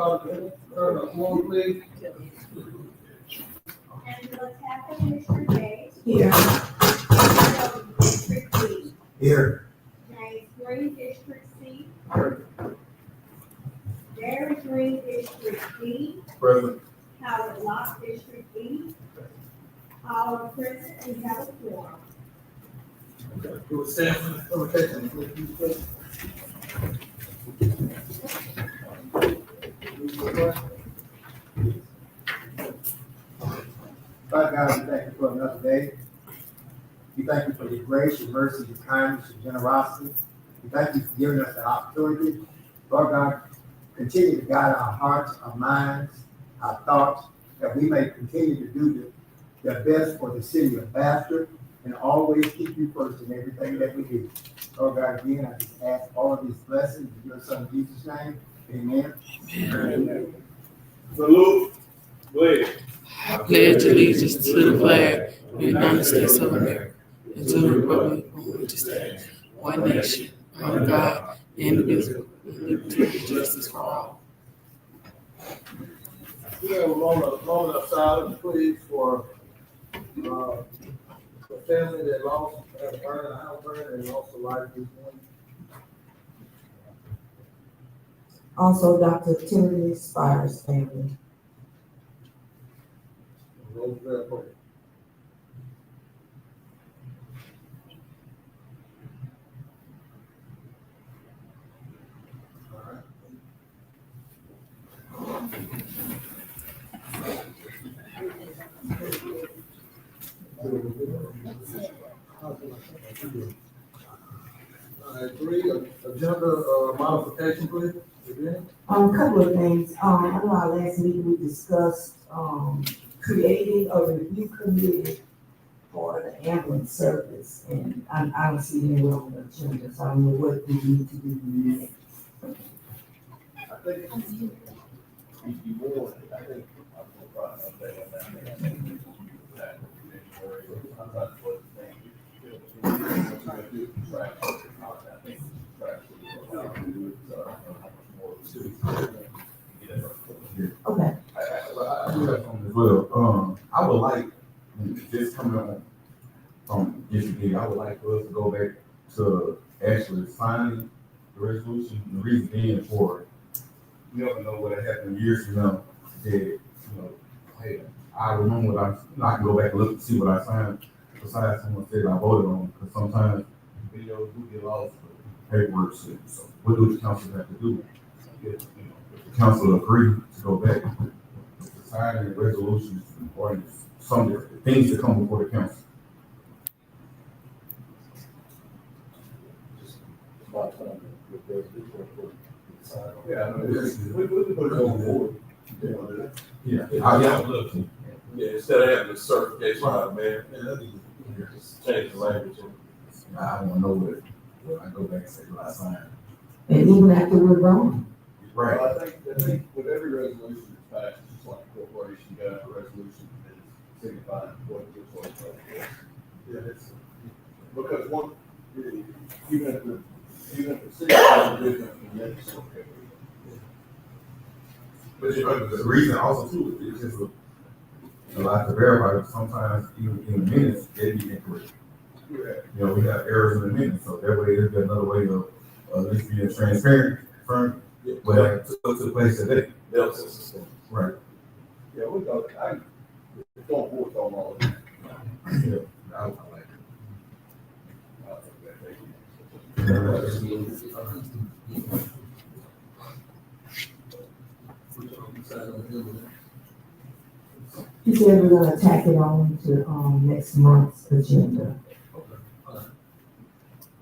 call the roll, please. Angela Tappan, Mr. Day. Here. District B. Here. James Green, District C. Gary Green, District D. Present. Howard Locke, District E. All are present, we have a quorum. You will stand for the invocation, please. Father God, we thank you for another day. We thank you for your grace, your mercy, your kindness, your generosity. We thank you for giving us the opportunity. Lord God, continue to guide our hearts, our minds, our thoughts, that we may continue to do the best for the city of Bastrop and always keep you first in everything that we do. Lord God, again, I just ask all of these blessings in your son Jesus' name. Amen. Amen. Salute. Go ahead. I pledge allegiance to the flag of the United States of America and to the republic for which it stands, one nation, under God, indivisible, with liberty and justice for all. We have a moment of silence, please, for the family that lost, burned a house burn and lost a life this morning. Also, Dr. Timothy Spire's family. Those prayer for you. All right. All right, three, agenda modification, please. Again. A couple of things. I know our last meeting we discussed, creating a review committee for the ambulance service. And I don't see anywhere on the agenda, so I don't know what we need to do next. I think you more, I think I'm gonna update on that. Okay. I do have something as well. I would like, just coming on from yesterday, I would like for us to go back to actually signing the resolution. The reason being for, you never know what happened years from now, that, you know, hey, I remember what I can go back and look and see what I signed, besides someone said I voted on, because sometimes videos do get lost, paperwork, so what do the council have to do? If the council agree to go back, signing resolutions or some things that come before the council. Yeah, we put it on board. Yeah, I look. Yeah, instead of having the certification out of mayor, just change the language. I want to know what I go back and say what I signed. And even after we're gone. Right. Well, I think with every resolution that's passed, it's like a corporation, you got a resolution that is signifying what it looks like. Yeah, it's, because one, even if the city has a different, then it's okay. But the reason also too is just a lot to verify. Sometimes even in the minutes, they be incorrect. Yeah. You know, we have errors in the minutes, so that way there's another way of at least being transparent, firm. Yeah. But I took to the place today. Right. Yeah, we go, don't work on all of that. Yeah, I like it. He said we're gonna tack it on to, next month's agenda.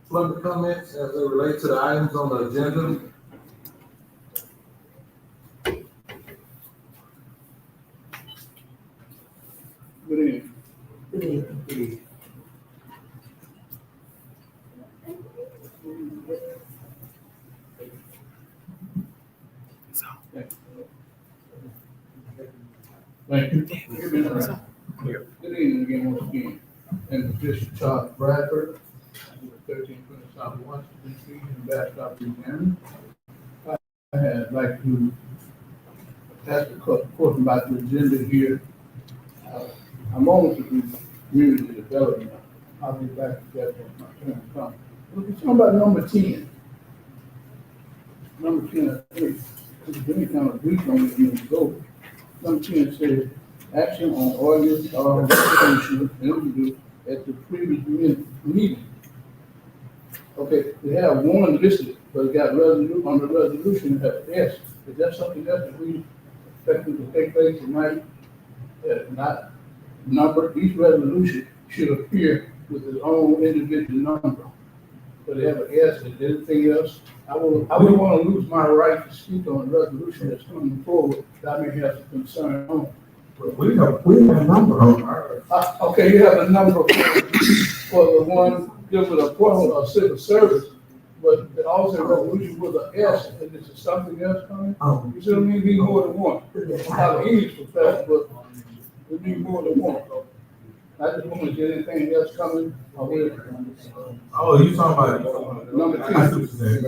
Further comments as they relate to the items on the agenda? Good evening. Good evening. Thank you. Good evening again, once again. And this is Charles Bradford, 1320 South Washington Street in Bastrop, Louisiana. I'd like to ask a question about the agenda here. I'm on to the community development. I'll be back to that when my turn comes. We're talking about number 10. Number 10, I think, it's been kind of brief on it when we go. Number 10 says, action on ordinance or resolution introduced at the previous meeting. Okay, we have one listed, but it got on the resolution, it has S. Is that something else that we expected to take place tonight? Not number, each resolution should appear with its own individual number. But they have an S and anything else. I wouldn't want to lose my right to speak on a resolution that's coming forward that I may have some concern on. We have a number on our. Okay, you have a number for the one dealing with appointment of civil service, but the also resolution with an S, and this is something else coming? Oh. You see what I mean? We need more than one. I'm not an English professor, but we need more than one. I just want to get anything else coming. Oh, you talking about Number 10. I see what you're saying.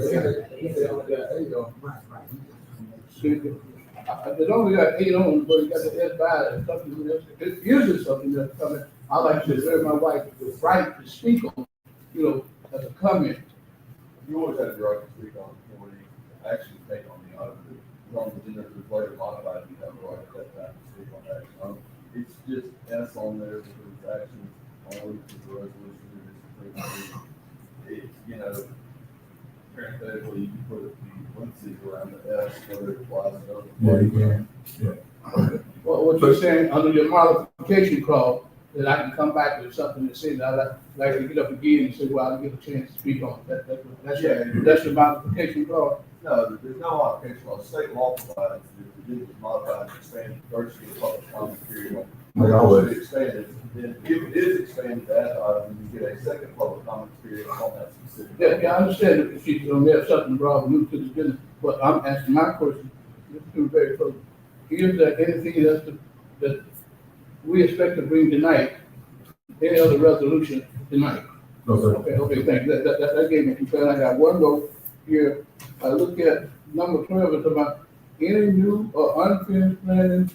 It only got 8 on, but it got the S by it, something else. It is something that's coming. I like to reserve my wife the right to speak on, as a comment. You always have the right to speak on it before you actually take on the item. As long as the agenda is later modified, you have the right at that time to speak on that. It's just S on there because it's actions only to the resolution. It's, parenthetically, you put the parentheses around the S, whether it applies to other. Yeah, you can. Well, what you're saying, under your modification clause, that I can come back with something that says, I'd like to get up again and say, well, I'll get a chance to speak on it. That's your modification clause. No, there's no modification on state law provides that the agenda is modified and expanded virtually the public comment period. Like always. Expanded, then if it is expanded to that item, you get a second public comment period on that specific. Yeah, I understand that the she's gonna have something brought new to the business, but I'm asking my question, let's do it very close. Is there anything else that we expect to bring tonight, any other resolution tonight? No, sir. Okay, thank you. That gave me concern. I got one vote here. I look at number 12, it's about any new or unfinished planning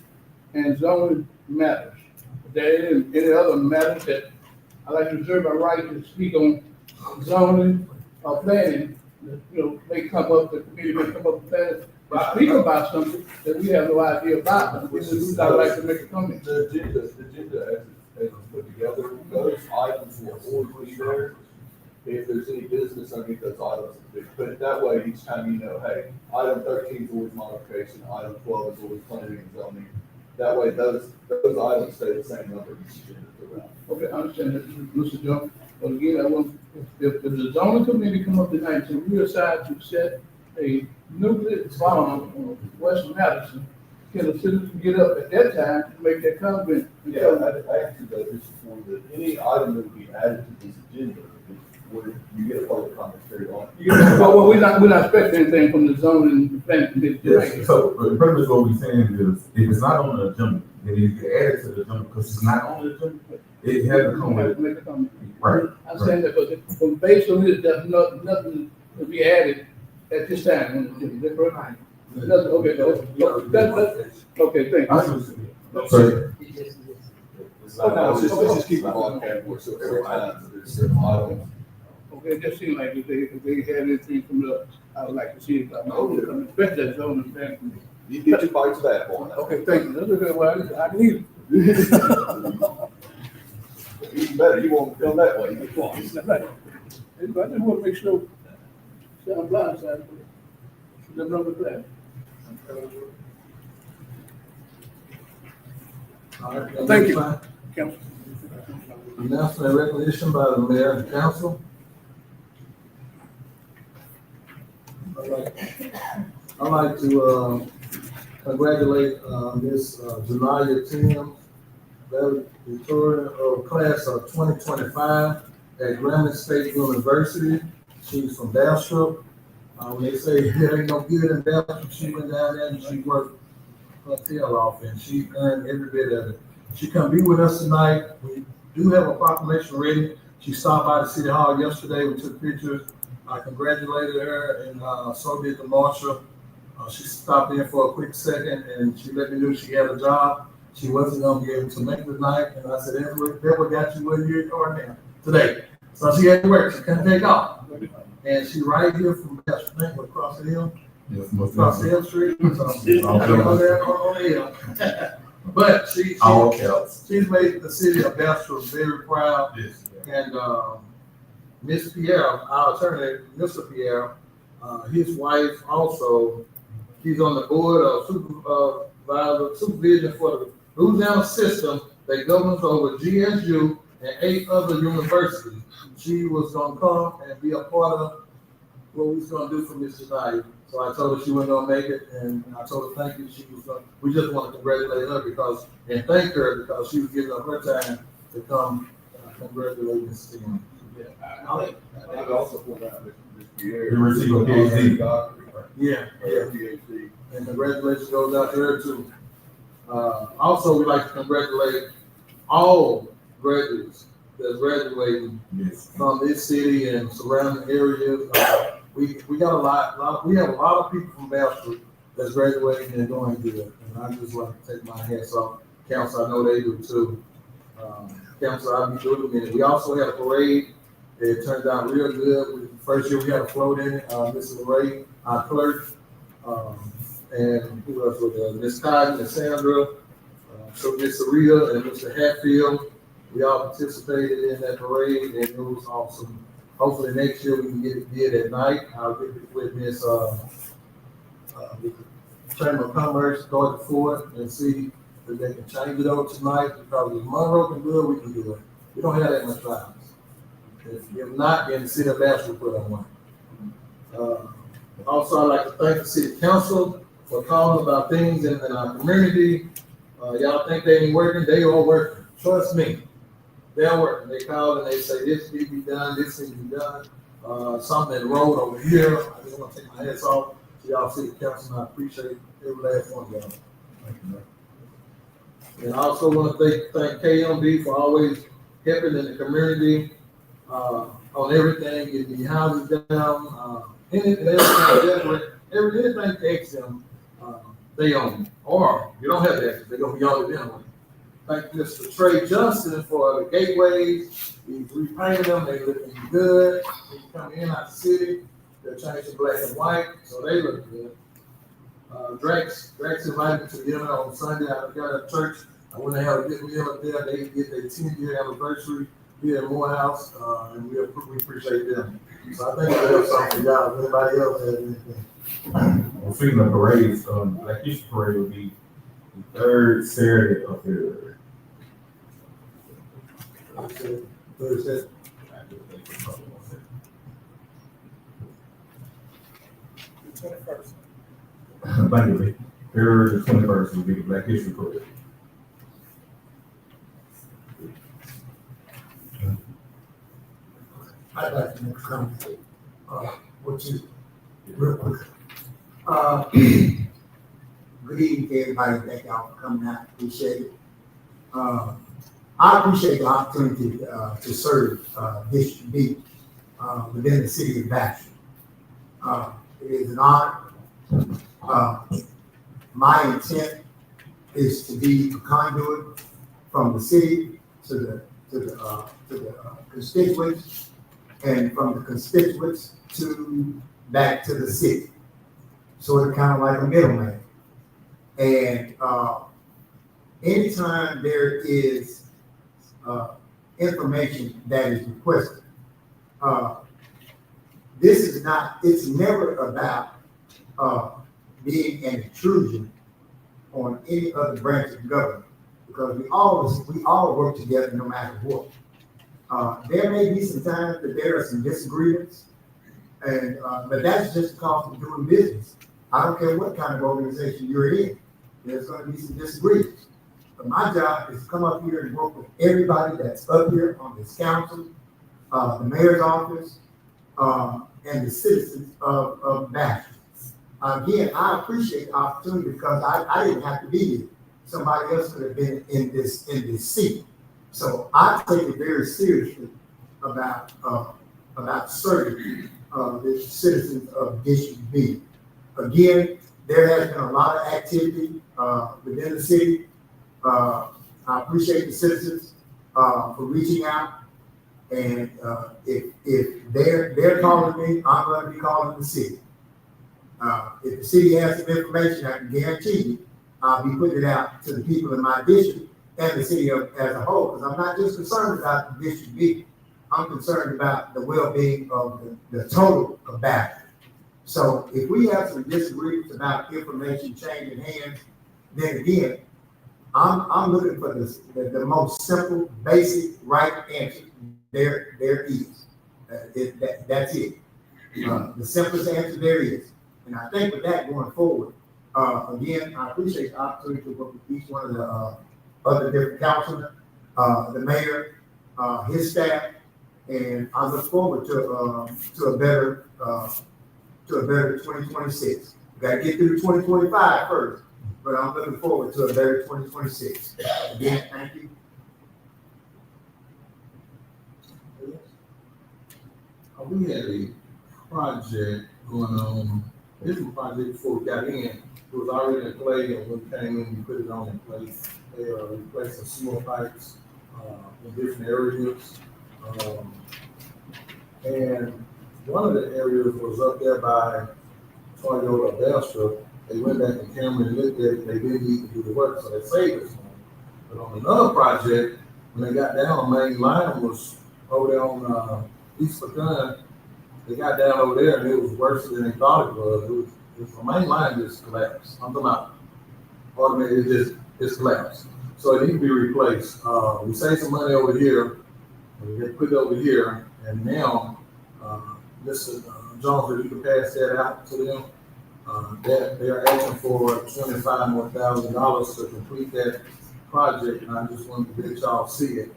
and zoning matters. There is any other matters that I like to reserve my right to speak on zoning or planning, that, may come up, the committee may come up with that, but speak about something that we have no idea about. And I'd like to make a comment. The agenda as it's put together, those items will always be there. If there's any business underneath those items, but that way, each time hey, item 13 is always modification, item 12 is always planning and zoning. That way, those items stay the same number each agenda throughout. Okay, I understand that, Mr. Jones, but again, I want, if the zoning committee come up tonight and we decide to set a nuclear farm on West Madison, can the citizens get up at that time to make that comment? Yeah, I actually got this before, that any item that would be added to this agenda, where you get a public comment period on it. Well, we're not expecting anything from the zoning planning committee Yes, tonight. so the purpose of what we're saying is, if it's not on the agenda, then you can add it to the agenda, because it's not on the agenda, it has to come with, Make a comment. right. I'm saying that, but based on this, there's nothing to be added at this time. Is that correct? Nothing, okay, thank I you. see what you're saying. So, Let's just keep it on category, so every time there's certain items. Okay, it just seemed like if they had anything from the, I would like to see it, especially that zoning planning committee. You get your bites of that one. Okay, thank you. That's a good one. I need Even better, you won't feel that way. it. I just want to make sure, I'm blindsided. Let me know that. Thank you. Council. Announcement and recognition by the mayor and council. I'd like to congratulate Miss Janaya Tim, valedictorian of class of 2025 at Grambling State University. She's from Bastrop. When they say there ain't no good in Bastrop, she went down there and she worked her tail off, and she earned every bit of it. She come be with us tonight. We do have a proclamation ready. She stopped by the city hall yesterday. We took pictures. I congratulated her, and so did the marshal She stopped in for a quick second and she let me know she had a job. She wasn't gonna be able to make the night, and I said, that's what got you where you are now, today. So she had to work, she couldn't take off. And she right here from Bethlehem, across the hill, Yes, most across the definitely. hill street. So, I don't know there on the hill. But All caps. she's made the city of Bastrop very proud. Yes. And, Miss Pierre, our attorney, Mr. Pierre, his wife also, he's on the board of supervision for the Louisiana system that governs over GSU and 8 other universities. She was gonna come and be a part of what we was gonna do for Miss Janaya. So I told her she wasn't gonna make it, and I told her thank you. We just want to congratulate her and thank her because she was giving up her time to come congratulate Miss Tim. I'd also point out that Mr. Pierre. You received a PhD. Yeah, yeah. PhD. And congratulations goes out to her too. Also, we'd like to congratulate all graduates that's graduating Yes. from this city and surrounding areas. We got we have a lot of people from Bastrop that's graduating and doing good. And I just like to take my hats off. Council, I know they do too. Council, I'll be doing it in a minute. We also had a parade. It turned out real good. First year we had a float in it. Mrs. Ray, our clerk, and who else was there? Miss Cotton and Sandra, so Miss Sarita and Mr. Hatfield. We all participated in that parade, and it was awesome. Hopefully next year we can get it did at night. I'll get with Miss Chamber of Commerce, go to Ford and see if they can change it over tonight, because if Monroe can do it, we can do it. We don't have that much time. If not, then the city of Bastrop put on one. Also, I'd like to thank the city council for calling about things in our community. Y'all think they ain't working, they are working. Trust me, they're working. They call and they say, this need to be done, this need to be done. Something in the road over here. I just want to take my hats off to y'all city council, and I appreciate every last one of y'all. And I also want to thank KMB for always helping in the community, on everything, getting the houses down, anything takes them, they own it. Or you don't have that, they're gonna be on it anyway. Thank Mr. Trey Johnson for the gateways. He's repainting them, they looking good. They come in out the city, they're changing to black and white, so they look good. Drax invited me to dinner on Sunday. I got a church. I went and had a good meal up there. They get their 10-year anniversary here at Morehouse, and we appreciate them. So I think we have something for y'all. Anybody else have anything? Well, speaking of parades, Black History Parade will be the 3rd Saturday of February. Thursday. Thank you. February the 21st will be the Black History Parade. I'd like to make a comment, which is real quick. Good evening to everybody. Thank y'all for coming out. Appreciate it. I appreciate the opportunity to serve District B within the city of Bastrop. It is an honor. My intent is to be a conduit from the city to the constituents, and from the constituents back to the city. So it's kind of like a middleman. And anytime there is information that is requested, it's never about being an intrusion on any other branch of government, because we all work together no matter what. There may be some times that there are some disagreements, and but that's just the cost of doing business. I don't care what kind of organization you're in, there's going to be some disagreements. But my job is to come up here and work with everybody that's up here on this council, the mayor's office, and the citizens of Bastrop. Again, I appreciate the opportunity, because I didn't have to be here. Somebody else could have been in this seat. So I take it very seriously about serving the citizens of District B. Again, there has been a lot of activity, within the city. I appreciate the citizens, for reaching out. And, if they're calling me, I'm gonna be calling the city. If the city has some information, I can guarantee you, I'll be putting it out to the people in my district and the city as a whole, because I'm not just concerned about the district B. I'm concerned about the well-being of the total of Baton. So if we have some disagreements about information changing hands, then again, I'm looking for the most simple, basic, right answer. There is. That's it. The simplest answer there is. And I think with that going forward, again, I appreciate the opportunity to work with each one of the other different councilmen, the mayor, his staff, and I look forward to a better 2026. We gotta get through 2025 first, but I'm looking forward to a better 2026. Again, thank you. We had a project going on, this was a project before we got in, it was already in play, and when we came in, we put it on in place. They replaced some sewer pipes, in different areas. And one of the areas was up there by Toyota Belster. They went back in camera and looked at it, they didn't need to do the work, so they saved us money. But on another project, when they got down, the main line was over there on, East Pecan, they got down over there and it was worse than they thought it was. The main line just collapsed. I'm talking about automated, it just collapsed. So it needs to be replaced. We saved some money over here, and we put it over here, and now, Mr. Jones, if you can pass that out to them, that they are asking for $25,000 more to complete that project, and I just wanted to let y'all see it.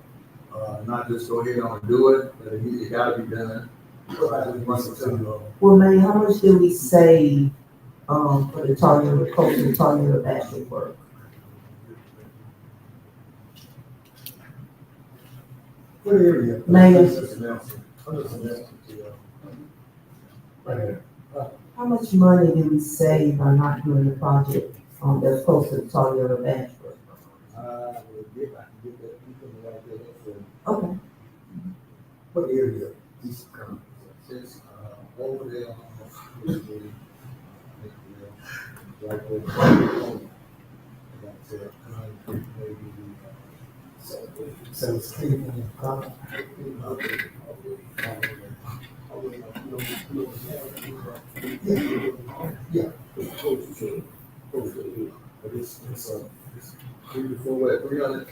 Not just go ahead and do it, but it gotta be done. So I just wanted to tell you. Well, May, how much did we save, for the Toyota, coastal Toyota battery work? What area? Mayor. How much money did we save by not doing the project, that's close to the Toyota battery work? I can get that, you can write that up. Okay. What area? East Pecan. It's, over there. Right over. That's it. So it's clean. Yeah. But it's 300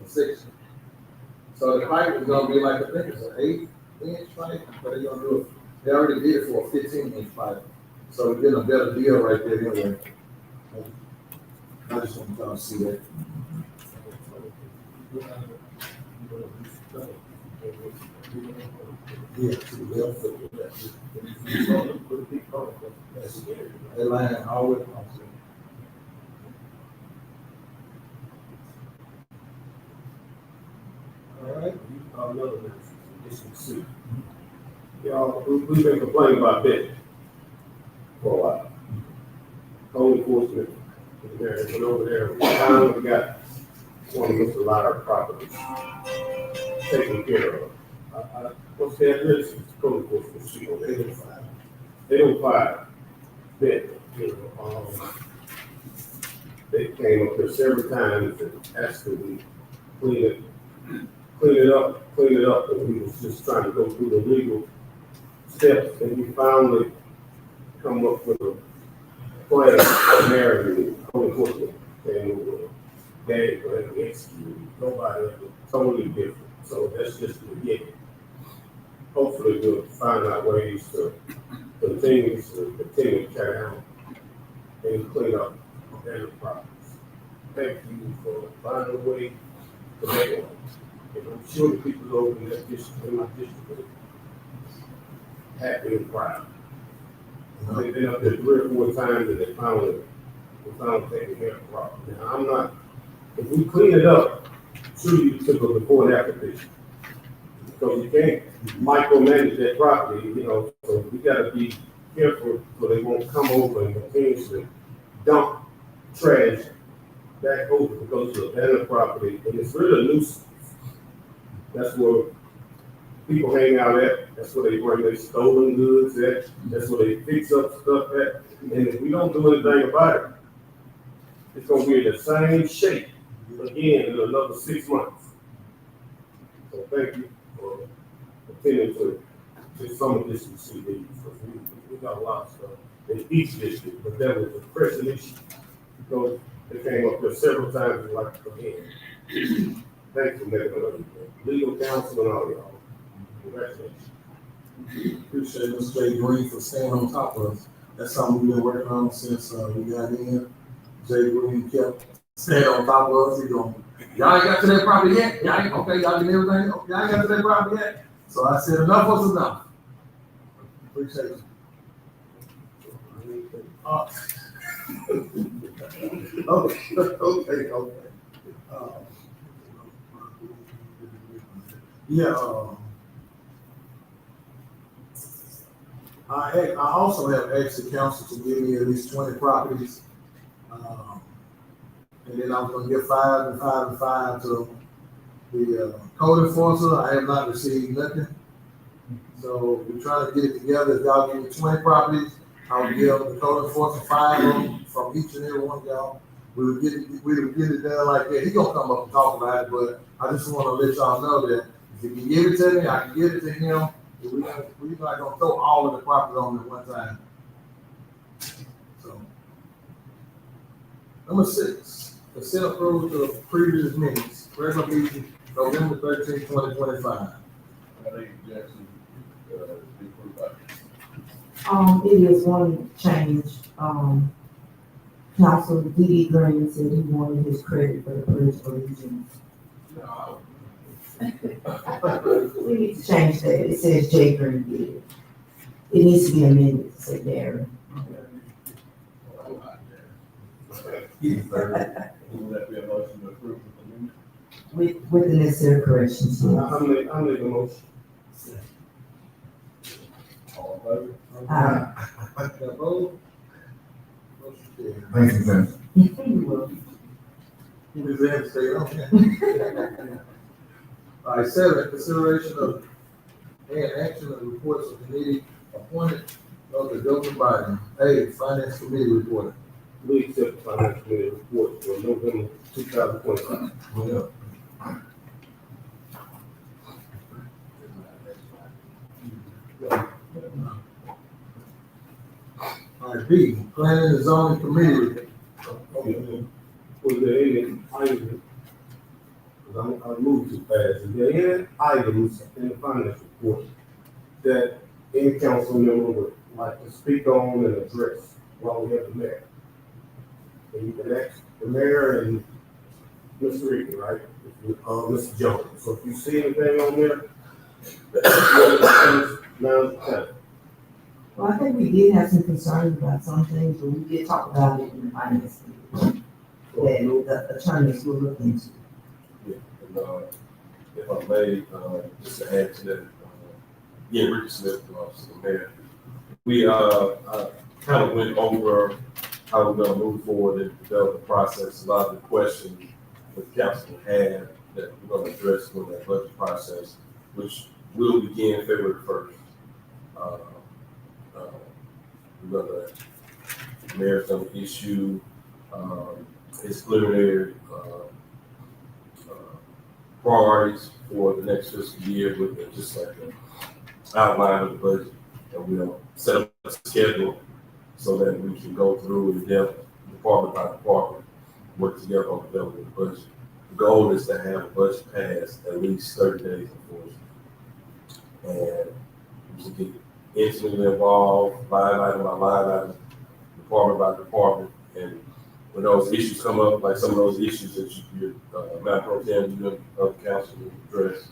a section. So the pipe is gonna be like, I think it's an 8-inch pipe, but they're gonna do it. They already did it for a 15-inch pipe. So we're getting a better deal right there anyway. I just want y'all to see that. Yeah, that line always comes in. All right, another issue C. Y'all, we've been complaining about that for a while. Code enforcement is there, but over there, we got one of Mr. Lauder properties taken care of. What's the address? Code enforcement, see, 805 bed, they came up there several times and asked that we clean it up, and we was just trying to go through the legal steps, and we finally come up with a plan, marriage, code enforcement, and they were executed, nobody else, totally different, so that's just the beginning. Hopefully we'll find out ways to continue to carry on and clean up their problems. Thank you for finding a way to make it. And I'm sure the people over in that district, in my district, are happy and proud. They've been up there 3 or 4 times and they found taking care of the problem. Now, I'm not, if we clean it up, sure you took a before and after picture. Because you can't micromanage that property, so we gotta be careful so they won't come over and continuously dump trash back over because of abandoned property, and it's really a nuisance. That's where people hang out at, that's where they bring their stolen goods at, that's where they fix up stuff at, and if we don't do anything about it, it's gonna be in the same shape again in another 6 months. So thank you for attending to some of this CDs, because we got a lot of stuff in each district, but that was a pressing issue, because it came up there several times and like again. Thank you for making it legal counsel and all y'all. Congratulations. Appreciate Mr. Jay Green for staying on top of us. That's something we've been working on since we got in. Jay Green kept staying on top of us. He going, y'all ain't got to that property yet? Y'all ain't, okay, y'all did everything? Okay, y'all ain't got to that property yet? So I said, enough was enough. Appreciate you. Okay. I also have asked the council to give me at least 20 properties. And then I was gonna give 5 and 5 and 5 to the code enforcer. I have not received nothing. So we're trying to get it together. If y'all give me 20 properties, I'll give the code enforcer 5 of them from each and every one of y'all. We'll get it done like that. He gonna come up and talk about it, but I just wanna let y'all know that if you can give it to me, I can give it to him. We're not gonna throw all of the property on at one time. So, number 6, consent approval to previous meetings, regular meeting, November 13, 2025. I think Jackson, be approved by. It is one change, Council D.D. Green said he wanted his credit for the Pledge of Allegiance. We need to change that. It says Jay Green did it. It needs to be amended to say Darren. Will that be a motion to approve with the amendment? With the necessary corrections. Yes. I'll make a motion. All in favor? Opposed? Motion carried. Thank you, Sam. You will. He was there to stay on. All right, 7, consideration of and action of reports of committee appointed of the governing body. A, finance committee report. We accept the financial committee report for November 2025. Yeah. All right, B, planning and zoning committee report. Was there any items, because I moved too fast, is there any items in the finance report that any council member would like to speak on and address while we have the mayor? And you can ask the mayor and Mr. Regan, right? Mr. Jones. So if you see anything on there, now's the time. Well, I think we did have some concerns about some things, but we did talk about it in the finance committee. That the attorneys will look into. Yeah, and, if I may, just to add to that, Rick Smith, the mayor. We, kind of went over how we're gonna move forward and develop the process. A lot of the questions that the council had that we're gonna address during that budget process, which will begin February 1st. We're gonna, the mayor's gonna issue, his preliminary priorities for the next fiscal year with just like an outline of the budget, and we'll set up a schedule so that we can go through in depth, department by department, work together on developing the budget. The goal is to have a budget passed at least 30 days before, and we can get intimately involved, line item by line item, department by department, and when those issues come up, like some of those issues that you, Madam Pro Tem, you and other council will address,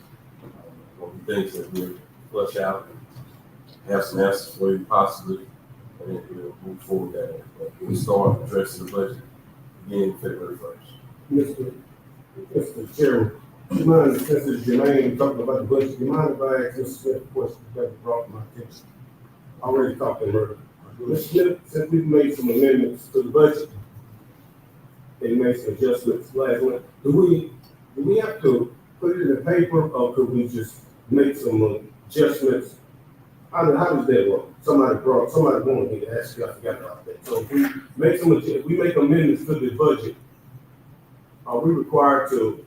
will be things that we'll flush out and have some answers for you possibly, and then we'll move forward that way. But we'll start addressing the budget again February 1st. Mr. Chairman, do you mind, since it's Jermaine talking about the budget, do you mind if I ask Mr. Smith a question that was brought to my attention? I already talked to her Mr. Smith, since we've made some amendments to the budget and made some adjustments last one, do we have to put it in the paper or could we just make some adjustments? How does that work? Somebody going here to ask you, I forgot about that. So if we make amendments to the budget, are we required to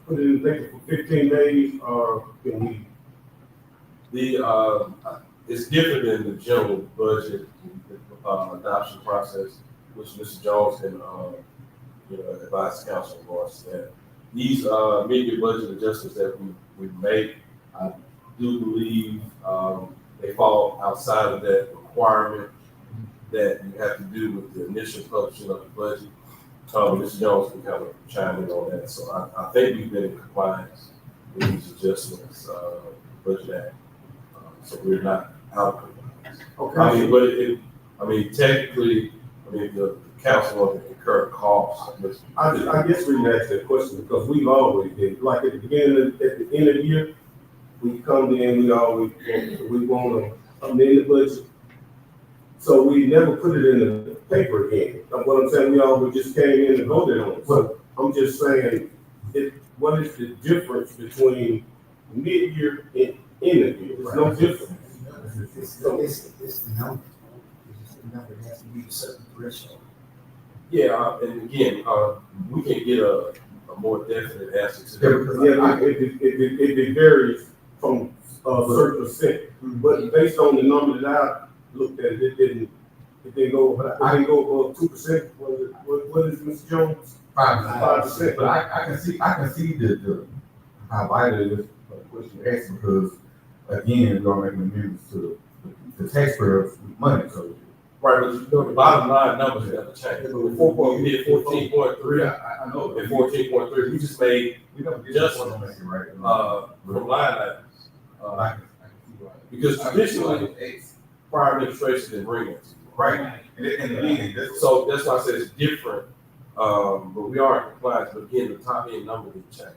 put it in the paper for 15 days or can we? It's different than the general budget adoption process, which Mr. Jones can, advise council in regards to that. These immediate budget adjustments that we make, I do believe they fall outside of that requirement that you have to do with the initial publishing of the budget. Mr. Jones can kind of chime in on that. So I think we've been in compliance with these adjustments, Budget Act. So we're not out of compliance. Okay. Technically, the council on the incurred costs. I guess we can ask that question because we've always been, like at the end of the year, we come in, we want to amend the budget. So we never put it in the paper again. What I'm saying, we always just came in and voted on it. So I'm just saying, what is the difference between mid-year and end of year? There's no difference. It's the number. It's just the number that has to be a certain threshold. Yeah, and again, we can get a more definite answer to that. Yeah, it varies from a certain percent, but based on the number that I looked at, it didn't go above 2%. What is Mr. Jones? 5%. But I can see the how vital it is for the question you asked because again, we are making amendments to the taxpayers' money. So Right, but the bottom line numbers never change. We did 14.3. I know. And 14.3, we just made We don't get Just- one right. from line items. I can see why. Because traditionally, prior administration didn't bring it to you. Right. And again, that's So that's why I said it's different, but we are in compliance, but again, the top end number didn't change.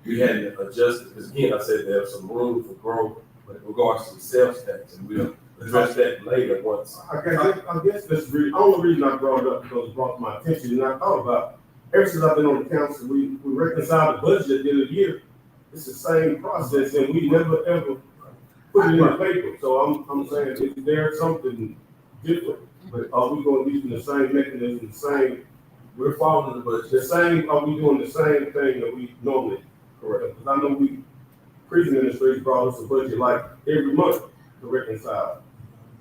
We had to adjust it, because again, I said there's some room for growth with regards to the sales tax, and we'll address that later once. I guess that's the only reason I brought it up because it brought to my attention, and I thought about it. Ever since I've been on the council, we reconciled the budget at the end of the year. It's the same process, and we never ever put it in the paper. So I'm saying, is there something different? But are we going using the same mechanism, the same? We're following the budget. The same, are we doing the same thing that we normally correct? Because I know previous administration brought us a budget like every month to reconcile.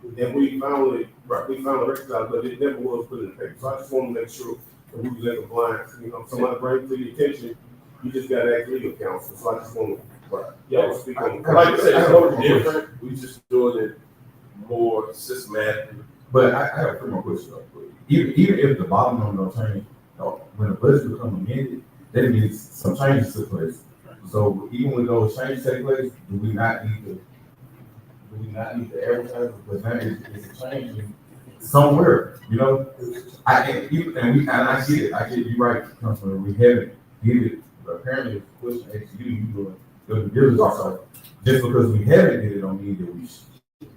And we finally reconciled, but it never was put in the paper. So I just want to make sure that we was in compliance. Somebody bring it to your attention, you just got to ask legal counsel. So I just want to, y'all speak on. Like I said, it's totally different, we just doing it more systematically. But I have three more questions. Even if the bottom number don't change, when the budget becomes amended, that means some changes took place. So even when those changes take place, do we not need to advertise? Because now it's changing somewhere, I get it. I get you right, Councilman. We haven't did it, but apparently the question asked you doing your due diligence. So just because we haven't did it don't mean that we should.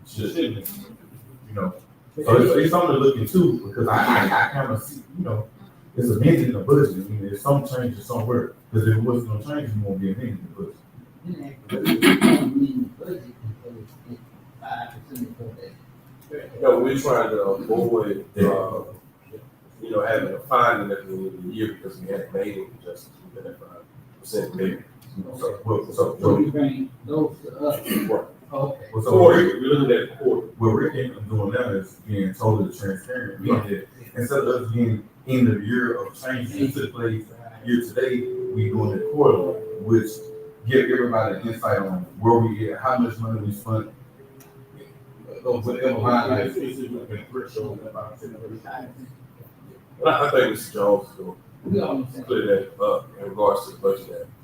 So it's something to look into because I kind of see, it's amended in the budget. I mean, there's some changes somewhere because if it wasn't no changes, it won't be amended in the budget. No, we're trying to avoid, having a finding at the end of the year because we hadn't made any adjustments. We've been at 5% bigger. So you bring those to us. Right. Okay. We're looking at quarter. What we're doing now is being totally transparent. Meaning that instead of us being end of year of changes that took place year to date, we doing it quarterly, which give everybody an insight on where we at, how much money we spent. Whatever line item. I think Mr. Jones will We all understand. clear that up in regards to the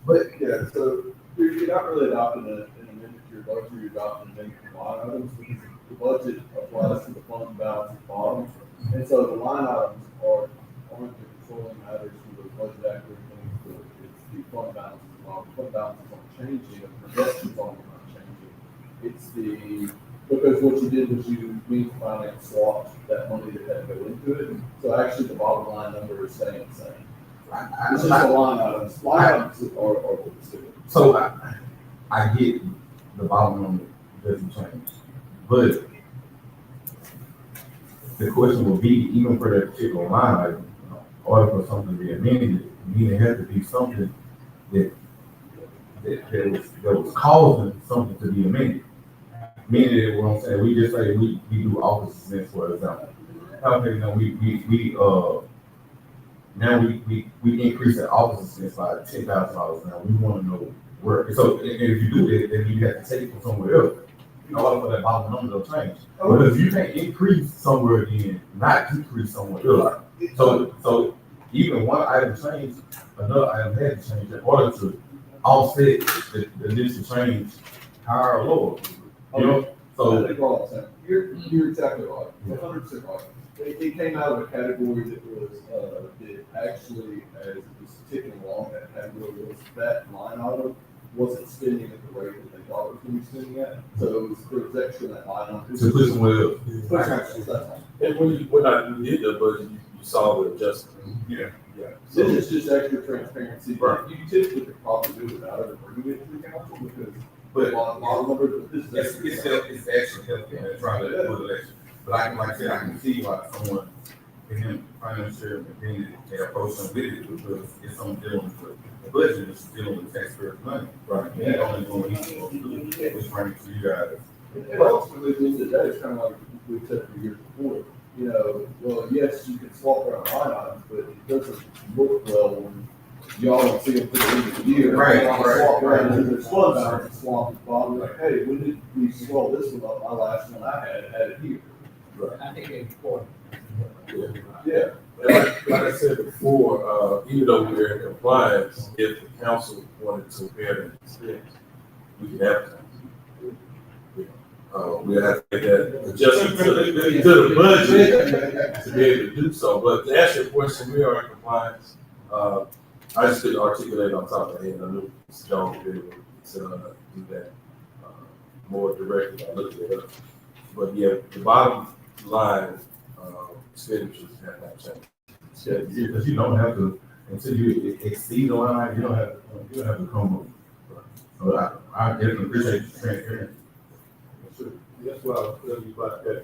budget. Yeah, so you're not really adopting an amendment to your budget, you're adopting an amendment to line items because the budget applies to the fund balance at the bottom. And so the line items aren't the controlling matters for the budget act or anything, it's the fund balance at the bottom. The fund balance is not changing, the projections are not changing. It's because what you did was you means finance swapped that money that had to go into it. So actually, the bottom line number is staying the same. It's just a line items. Line items are what it's doing. So I get the bottom number doesn't change, but the question will be, even for that particular line item, in order for something to be amended, it has to be something that was causing something to be amended. Meaning that what I'm saying, we just say we do office expense, for example. Okay, now now we increase the office expense by $10,000. Now we want to know where. So and if you do that, then you have to take it from somewhere else. In order for that bottom number to change. Because you can't increase somewhere again, not decrease somewhere else. So even one item changed, another item had to change in order to offset the initial change higher or lower. You know, So I think we're all the same. You're exactly right. 100% right. It came out of a category that was that actually, as it was ticking along, that category was that line item wasn't spending at the rate that they thought it was going to be spending at. So there was extra in that line item. to put somewhere else. That's all. And when you did the budget, you saw the adjustment. Yeah. Yeah. This is just extra transparency. Right. You typically could probably do it without ever bringing it to the council because But a lot of numbers, this is it's actually helping and trying to put election. But like I said, I can see why someone can financial opinion they approach them with it because it's something dealing with the budget, it's dealing with taxpayer money. Right. And only going to do is bring it to you guys. And ultimately, at the end of the day, it's kind of like we've said for years before. You know, well, yes, you can swap around line items, but it doesn't look well when y'all don't see them for the end of the year. Right, Y'all right, swap around right. into the fund balance and swap at the bottom, like, hey, when did we swell this one up? My last one I had it here. I think it's important. Yeah. And like I said before, even though we're in compliance, if the council wanted to bear the expense, we could advertise. We have to make that adjustment to the budget to be able to do so. But to answer your question, we are in compliance. I just couldn't articulate on top of my head. I knew Mr. Jones would be able to do that more directly by looking it up. But yeah, the bottom line expenditures have not changed. Yeah, because you don't have to, until you exceed the line, you don't have to come up. So I definitely appreciate the transparency. That's why I was telling you about that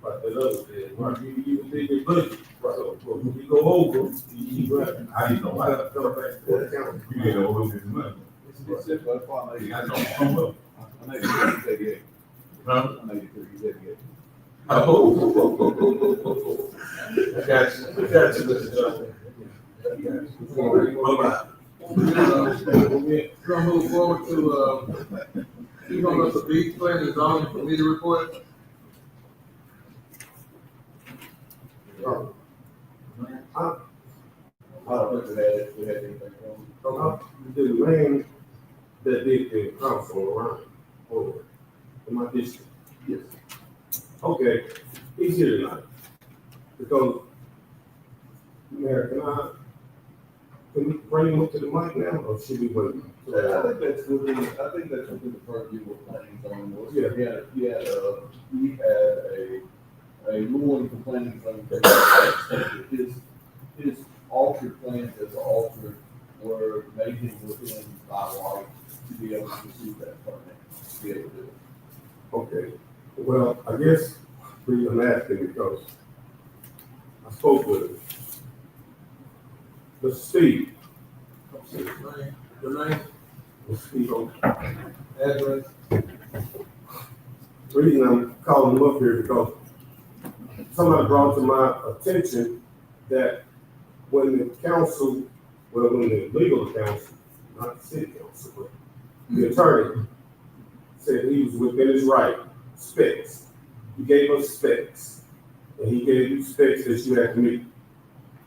other thing. Right, you did your budget. Right. So when you go over, you right. I didn't know why. Come back to the council. You didn't know what was money. It's simple. That's why I made I it. don't come up. I made it 38. Huh? I made it 38. Oh. I got you, Mr. Jones. Bye-bye. We're gonna move forward to, you want us to be planning zoning committee report? I don't think we had anything wrong. The man that did the council around over in my district. Yes. Okay, he's here tonight. Because, Mayor, can we bring him up to the mic now, or should we wait? I think that's within the purview of planning zone was. Yeah. We had a ruling for planning zone that his altered plans as altered were made him within by right to be able to receive that permit, to be able to do it. Okay, well, I guess the reason I'm asking because I spoke with him. Mr. Steve. Your name, Mr. Steve, address? the reason I'm calling him up here because somebody brought to my attention that when the council, when the legal council, not the city council, but the attorney said he was within his right, specs. He gave us specs, and he gave you specs that you had to meet.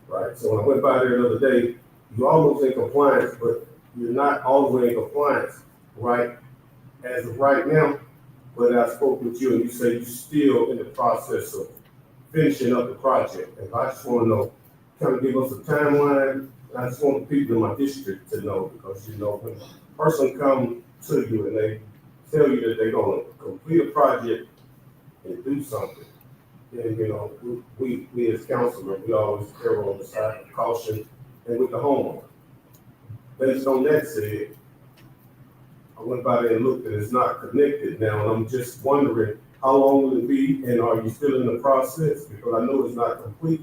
Right, so when I went by there the other day, you're almost in compliance, but you're not all the way in compliance, right? As of right now, but I spoke with you and you say you're still in the process of finishing up the project. And I just want to know, kind of give us a timeline. And I just want the people in my district to know, because you know, when a person comes to you and they tell you that they're going to complete a project and do something, And, you know, we as councilmen, we always err on the side of caution and with the homeowner. Based on that said, I went by there and looked and it's not connected now, and I'm just wondering, how long will it be, and are you still in the process? Because I know it's not complete.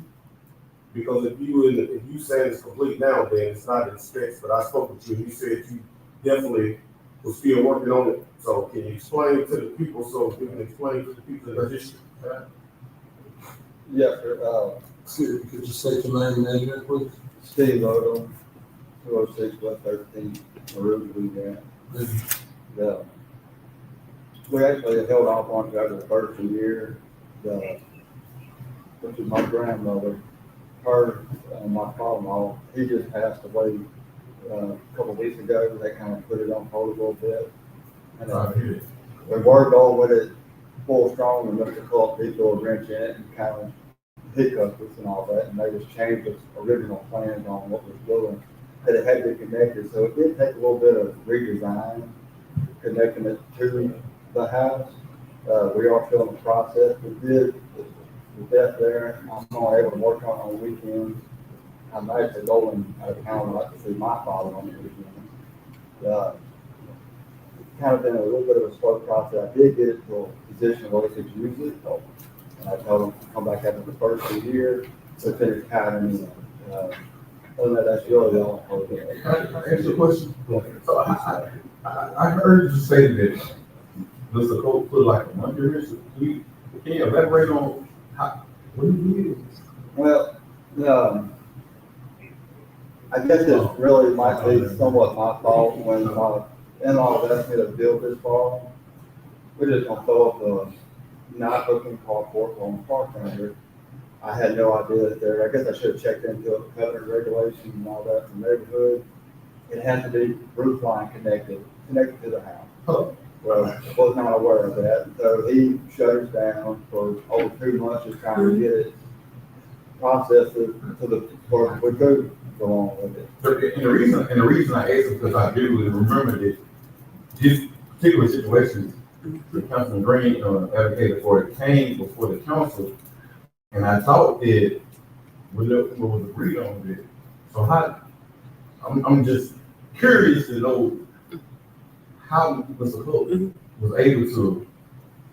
Because if you saying it's complete now, then it's not in specs, but I spoke with you, and you said you definitely was still working on it. So can you explain to the people, so we can explain to the people in the district? Yeah, sir, could you say your name and address, please? Steve Odom, 206 West 13, Maruga, Louisiana. Yeah. We actually held off on it after the first year, which is my grandmother. Her, my father-in-law, he just passed away a couple of weeks ago. They kind of put it on hold a little bit. And we worked on with it full strong, and Mr. Clark, he threw a wrench in it and kind of hiccuped us and all that, and they just changed the original plans on what was doing, that it had to be connected. So it did take a little bit of redesign, connecting it to the house. We are still in the process. We did the death there. I'm not able to work on weekends. I'm actually going out of town like to see my father on the weekends. Kind of been a little bit of a slow process. I did get it to a position where we could use it, and I told them to come back after the first of the year to finish kind of, other than that, that's really all. Can I ask you a question? So I heard you say that Mr. Cole put like a monkey wrench. Can you elaborate on what he did? Well, I guess it really might be somewhat my fault when my in-laws asked me to build this farm. We're just gonna throw up a not hooking carport on the park under. I had no idea that there, I guess I should have checked into a covenant regulation and all that from the neighborhood. It has to be roof line connected to the house. Oh. Well, I was not aware of that, so he shut us down for over 2 months just trying to get it processed to the, for we could go on with it. So, and the reason I asked is because I vividly remember that this particular situation, the Councilman Green advocated for it, came before the council, and I thought that what was agreed on with it. So I'm just curious to know how Mr. Cook was able to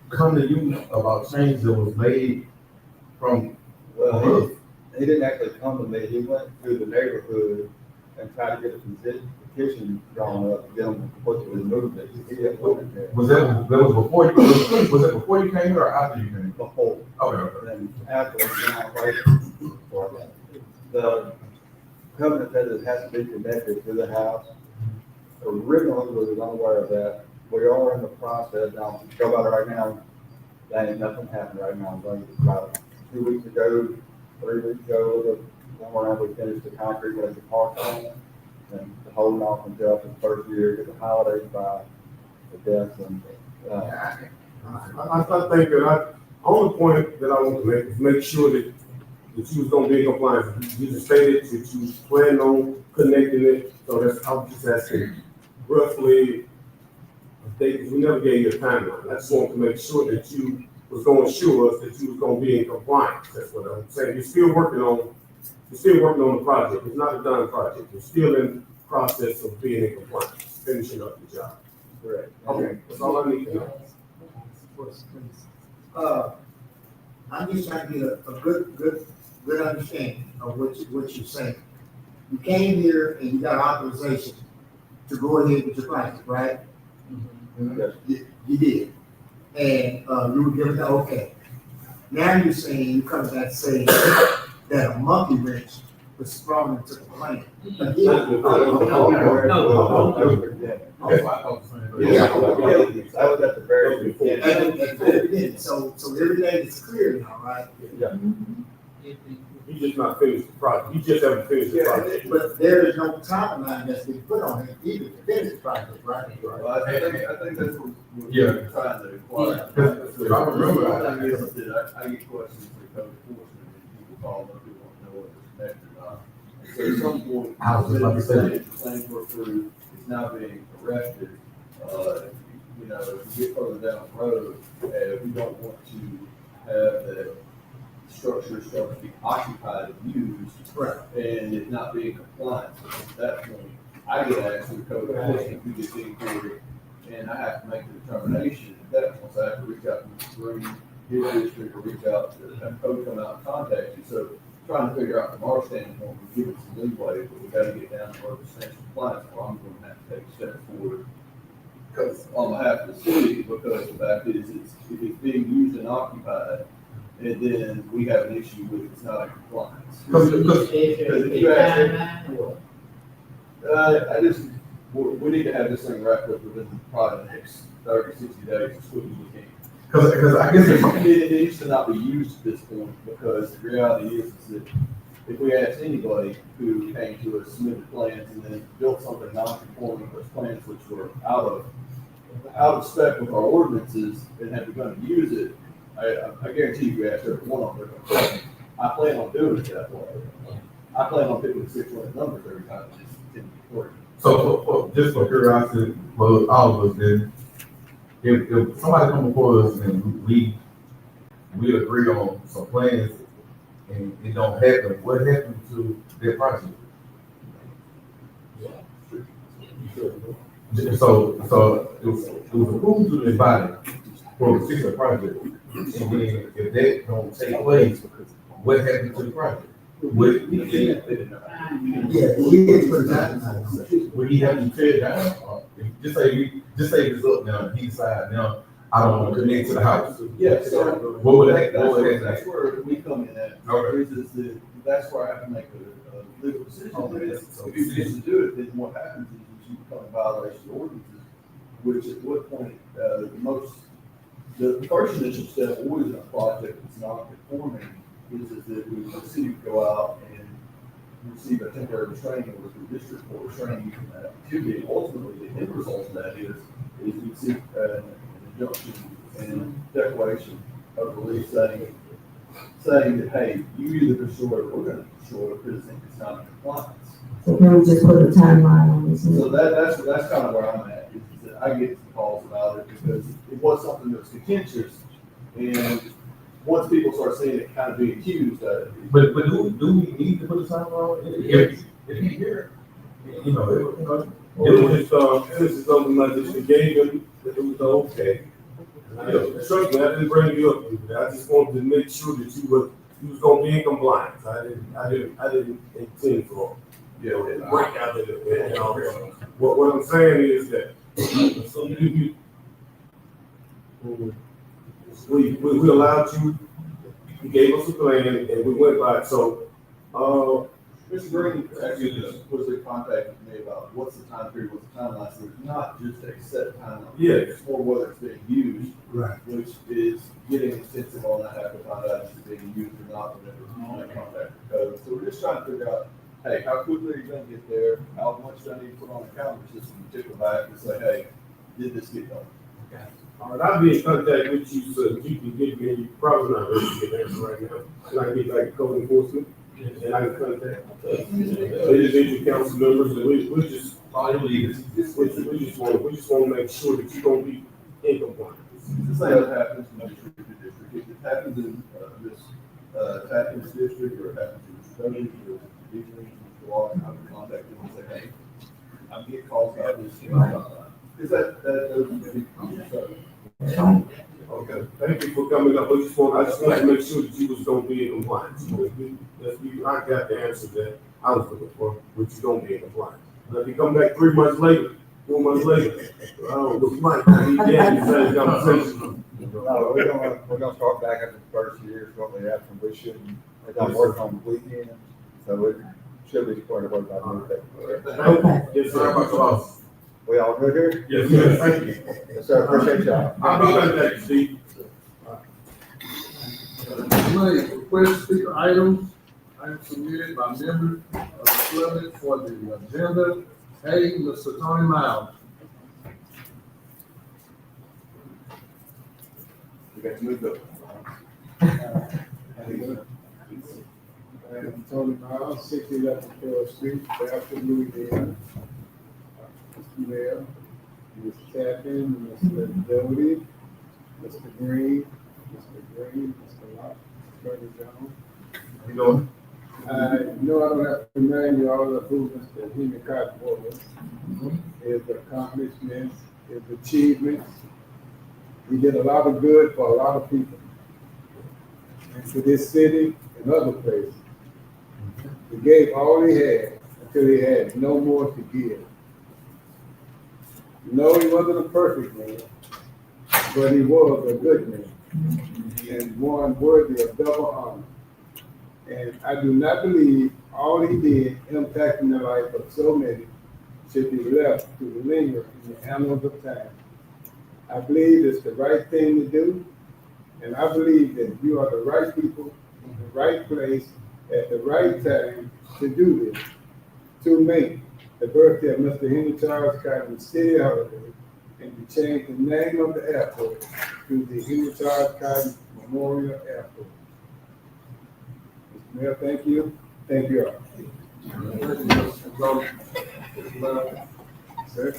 come to you about changes that was made from. Well, he didn't actually come to me. He went through the neighborhood and tried to get a petition drawn up, get them to remove it. He didn't put it there. Was that before you? Was that before you came here or after you came? Before. Okay. And then afterwards, now, right, the covenant says it has to be connected to the house. Originally, we was unaware of that. We are in the process now. Go about it right now. That ain't nothing happened right now. Like about 2 weeks ago, 3 weeks ago, somewhere around we finished the concrete with the park on, and holding off until the first year, get the holidays by the deaths and. I think that only point that I want to make is make sure that you was gonna be in compliance. You just stated that you plan on connecting it, so that's, I'm just asking roughly a date, because we never gave you a timeline. I just want to make sure that you was gonna assure us that you was gonna be in compliance. That's what I'm saying. You're still working on the project. It's not a done project. You're still in the process of being in compliance, finishing up the job. Correct. Okay, that's all I need to know. I'm just trying to get a good understanding of what you're saying. You came here and you got authorization to go ahead with your project, right? Yes. You did. And, you were given the okay. Now you're saying, you come back saying that a monkey wrench was sprung into the plan. That's what I was saying. Yeah. That was at the very beginning. At the very beginning, so everything is clear now, right? Yeah. You just not finished the project. You just haven't finished the project. But there is no timeline that's been put on it either to finish the project, right? Well, I think that's what Yeah. we're trying to acquire. If I remember, I get questions for code enforcement, and people call up, they want to know whether it's connected or not. So at some point, I was just about to say that. claims were approved, it's now being arrested. You know, if we get further down the road, we don't want to have that structure is starting to be occupied and used, Right. and it not being compliant. So at that point, I get asked to the code enforcement who gets the inquiry, and I have to make the determination. At that point, I have to reach out to Mr. Green, his district, or reach out to have code come out and contact you. So trying to figure out from our standpoint, we're giving some leeway, but we gotta get down to where substantial compliance, or I'm gonna have to take steps forward. Because on behalf of the city, because the fact is, if it's being used and occupied, and then we have an issue with it's not in compliance. Because if you ask I just, we need to have this thing wrapped up within probably the next 30, 60 days, as quickly as we can. Because I guess it's, It needs to not be used at this point, because the reality is that if we ask anybody who came to us, submitted plans, and then built something non-conforming with plans which were out of spec with our ordinances, and have begun to use it, I guarantee you, ask every one of them, they're gonna say, I plan on doing it that way. I plan on picking the 600 numbers every time it's in the work. so just for curiosity, for all of us, then, if somebody come before us and we agree on some plans and it don't happen, what happened to their project? So it was approved to the body for a particular project, and then if that don't take place, what happened to the project? Would Yeah, he did put that. would he have to tear it down? Or just say it's up now, he decide now, I don't want to connect to the house. Yeah, so What would that, what would that? that's where we come in at. Okay. Is that that's where I have to make a legal decision. If you choose to do it, then what happens is you become a violation of ordinances, which at what point, the first initial step always in a project that's not conforming is that the city would go out and receive a temporary restraining order through district court restraining you from that activity. Ultimately, the end result of that is you seek an injunction and declaration of release saying that, hey, you either destroy it or we're gonna destroy it because it's not in compliance. So can we just put a timeline on this? So that's kind of where I'm at, is that I get some calls about it because it was something that was contentious, and once people start seeing it kind of being accused, But do we need to put a time on it? If he here, you know, It was just, this is something like this, we gave him, that it was okay. Trust me, I didn't bring you up, I just wanted to make sure that you was gonna be in compliance. I didn't intend for, break out of it and all that. What I'm saying is that, so we allowed you, gave us a plan and we went by it, so, Mr. Green actually was in contact with me about what's the time period, what's the timeline, so it's not just a set timeline. Yeah. It's for whether it's being used, Right. which is getting extensive on that, have to find out if it's being used or not, whenever you make contact with code. So we're just trying to figure out, hey, how quickly are you gonna get there? How much do I need to put on the calendar system to tickle back and say, hey, did this get done? all right, I'll be in contact with you so that you can give me, you're probably not ready to get an answer right now. And I can get like code enforcement, and I can contact individual council members, and we just, all you need is, we just wanna make sure that you're gonna be in compliance. It's the same that happens in district to district. If it happens in this Atkins district, or it happens in Study, or Disney, I would contact them and say, hey, I'm getting calls about this. Is that Okay, thank you for coming up, I just wanted to make sure that you was gonna be in compliance. I got the answer that I was looking for, which you gonna be in compliance. But if you come back 3 months later, 4 months later, I don't know, you might be getting the same conversation. No, we're gonna start back after the first year, shortly after, we shouldn't, we're gonna work on the weekend, so it should be part of what I do. Okay. Yes, sorry sir. about your loss. We all good here? Yes, sir, thank you. Yes, sir, appreciate y'all. I'll be contact you, Steve. Request speaker items submitted by members of the public for the agenda. Hey, Mr. Tony Miles. We got to move up. I'm Tony Miles, 611 Pearl Street, Bastrop, Louisiana. Mr. Mayor, Mr. Tappan, Mr. Doty, Mr. Green, Mr. Locke, Attorney General. You know, I know I don't have to remind you all the improvements that Henry Cotton was, his accomplishments, his achievements. He did a lot of good for a lot of people. And to this city and other places. He gave all he had until he had no more to give. No, he wasn't a perfect man, but he was a good man and one worthy of double honor. And I do not believe all he did impacting the life of so many should be left to linger in the annals of time. I believe it's the right thing to do, and I believe that you are the right people in the right place at the right time to do this, to make the birthday of Mr. Henry Charles Cotton a city holiday, and to change the name of the airport to the Henry Charles Cotton Memorial Airport. Mr. Mayor, thank you. Thank you all. Sir?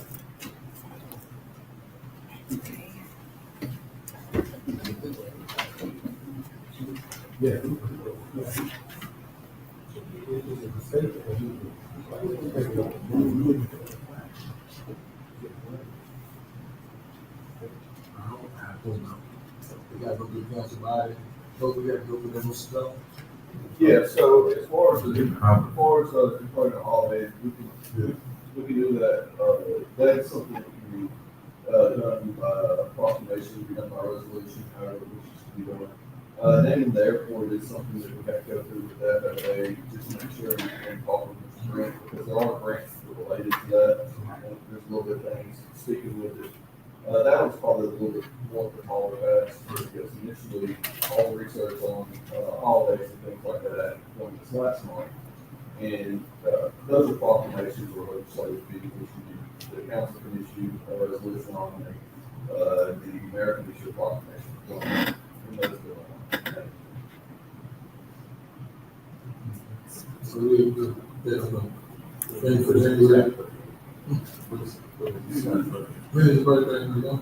Yeah. We gotta go get council body, so we gotta go for them stuff. Yeah, so as far as the employment holidays, we can do that, that's something that can be, done by proclamation, be done by resolution, however it wishes to be done. Naming the airport is something that we have to go through with the FAA, just to make sure we can follow this grant, because there are grants related to that, and there's a little bit of things sticking with it. That was probably a little bit more of a holiday pass, because initially, all the research on, holidays and things like that happened this last month. And, those are proclamations or legislative vehicles, the council can issue a resolution on the mayor can issue a proclamation. And those go on. So we, there's a thing for them. When is his birthday, you know?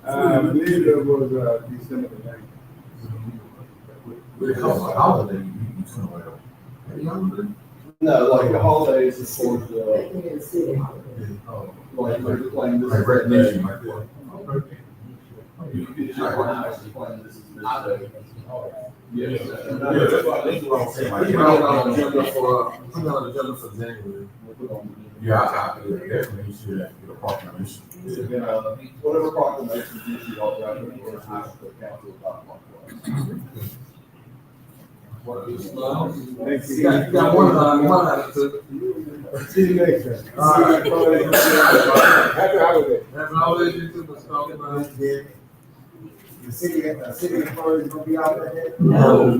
I believe it was, December the 9th. it's a holiday, you can wear. Any holiday? No, like the holidays is for the, Making it a city holiday. like this. Like recognition, like that. Okay. You could just explain this is this day. Yes. That's what I'm saying. Like, Put it on the agenda for January. yeah, I definitely should get a proclamation. Then, whatever proclamations you should all write in the council about. Thank You got one attitude. See you next time. All right. Happy holiday. Happy holidays, you too, Mr. Stoneman. The city employees gonna be out that day? No.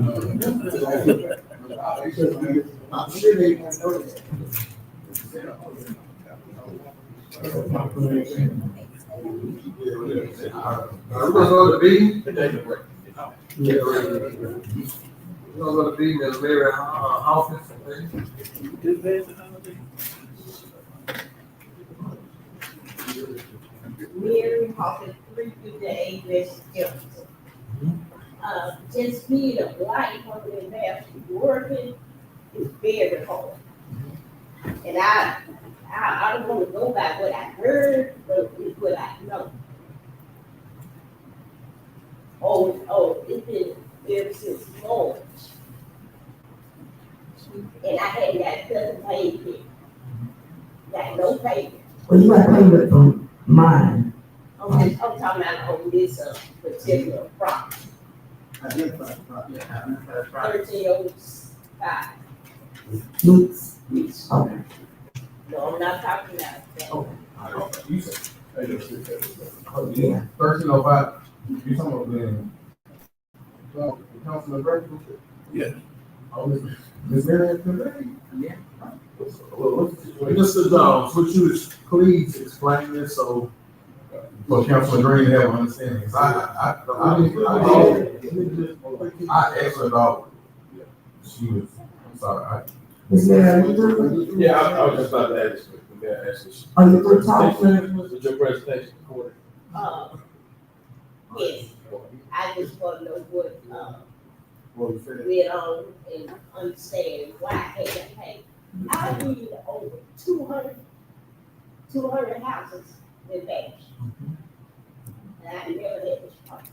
I'm sure they won't know that. We're gonna go to the meeting. Yeah, we're gonna go to the meeting, Ms. Mary Hawkins, I think. Mary Hawkins, 358 West Jefferson. Just being a wife of the ambassador working is very hard. And I don't want to go by what I heard, but it's what I know. It's been ever since March. And I hadn't got nothing paid yet. Got no payment. Well, you got payment from mine. I'm talking about on this particular property, Identify the property. 1305. Weeks. Which, Okay. no, I'm not talking about that. Okay. You said, Oh, yeah. 1305, you talking about being, Councilman Burton? Yeah. Oh, Ms. Mary, today? Yeah. What's the situation? Mr. Jones, would you please explain this so For Councilman Green to have an understanding, 'cause I asked her about, she was, I'm sorry, Ms. Mary, are you through? Yeah, I was just about to ask, Are you through talking? Was your presentation recorded? Yes, I just want to know Well, you said, get on and understand why I had to pay. I need over 200 houses in Bash. And I never had this problem.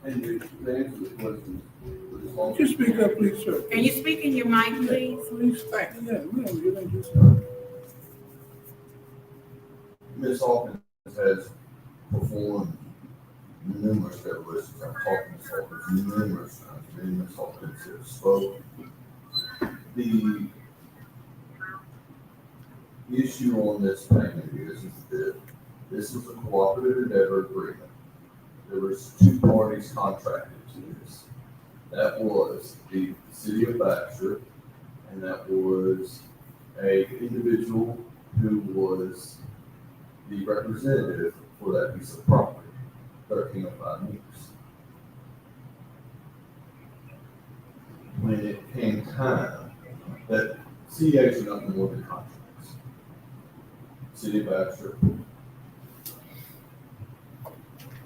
And to answer the question, as long as- Just speak up, please, sir. Can you speak in your mic, please? Please, yeah, ma'am, you don't just. Ms. Hawkins has performed numerous demolitions. I've talked to Ms. Hawkins numerous times, me and Ms. Hawkins have spoke. The issue on this payment is that this was a cooperative endeavor agreement. There was two parties contracted to this. That was the city of Baxter, and that was a individual who was the representative for that piece of property, 1305 meters. When it came time, that CEAs are nothing more than contracts. City of Baxter,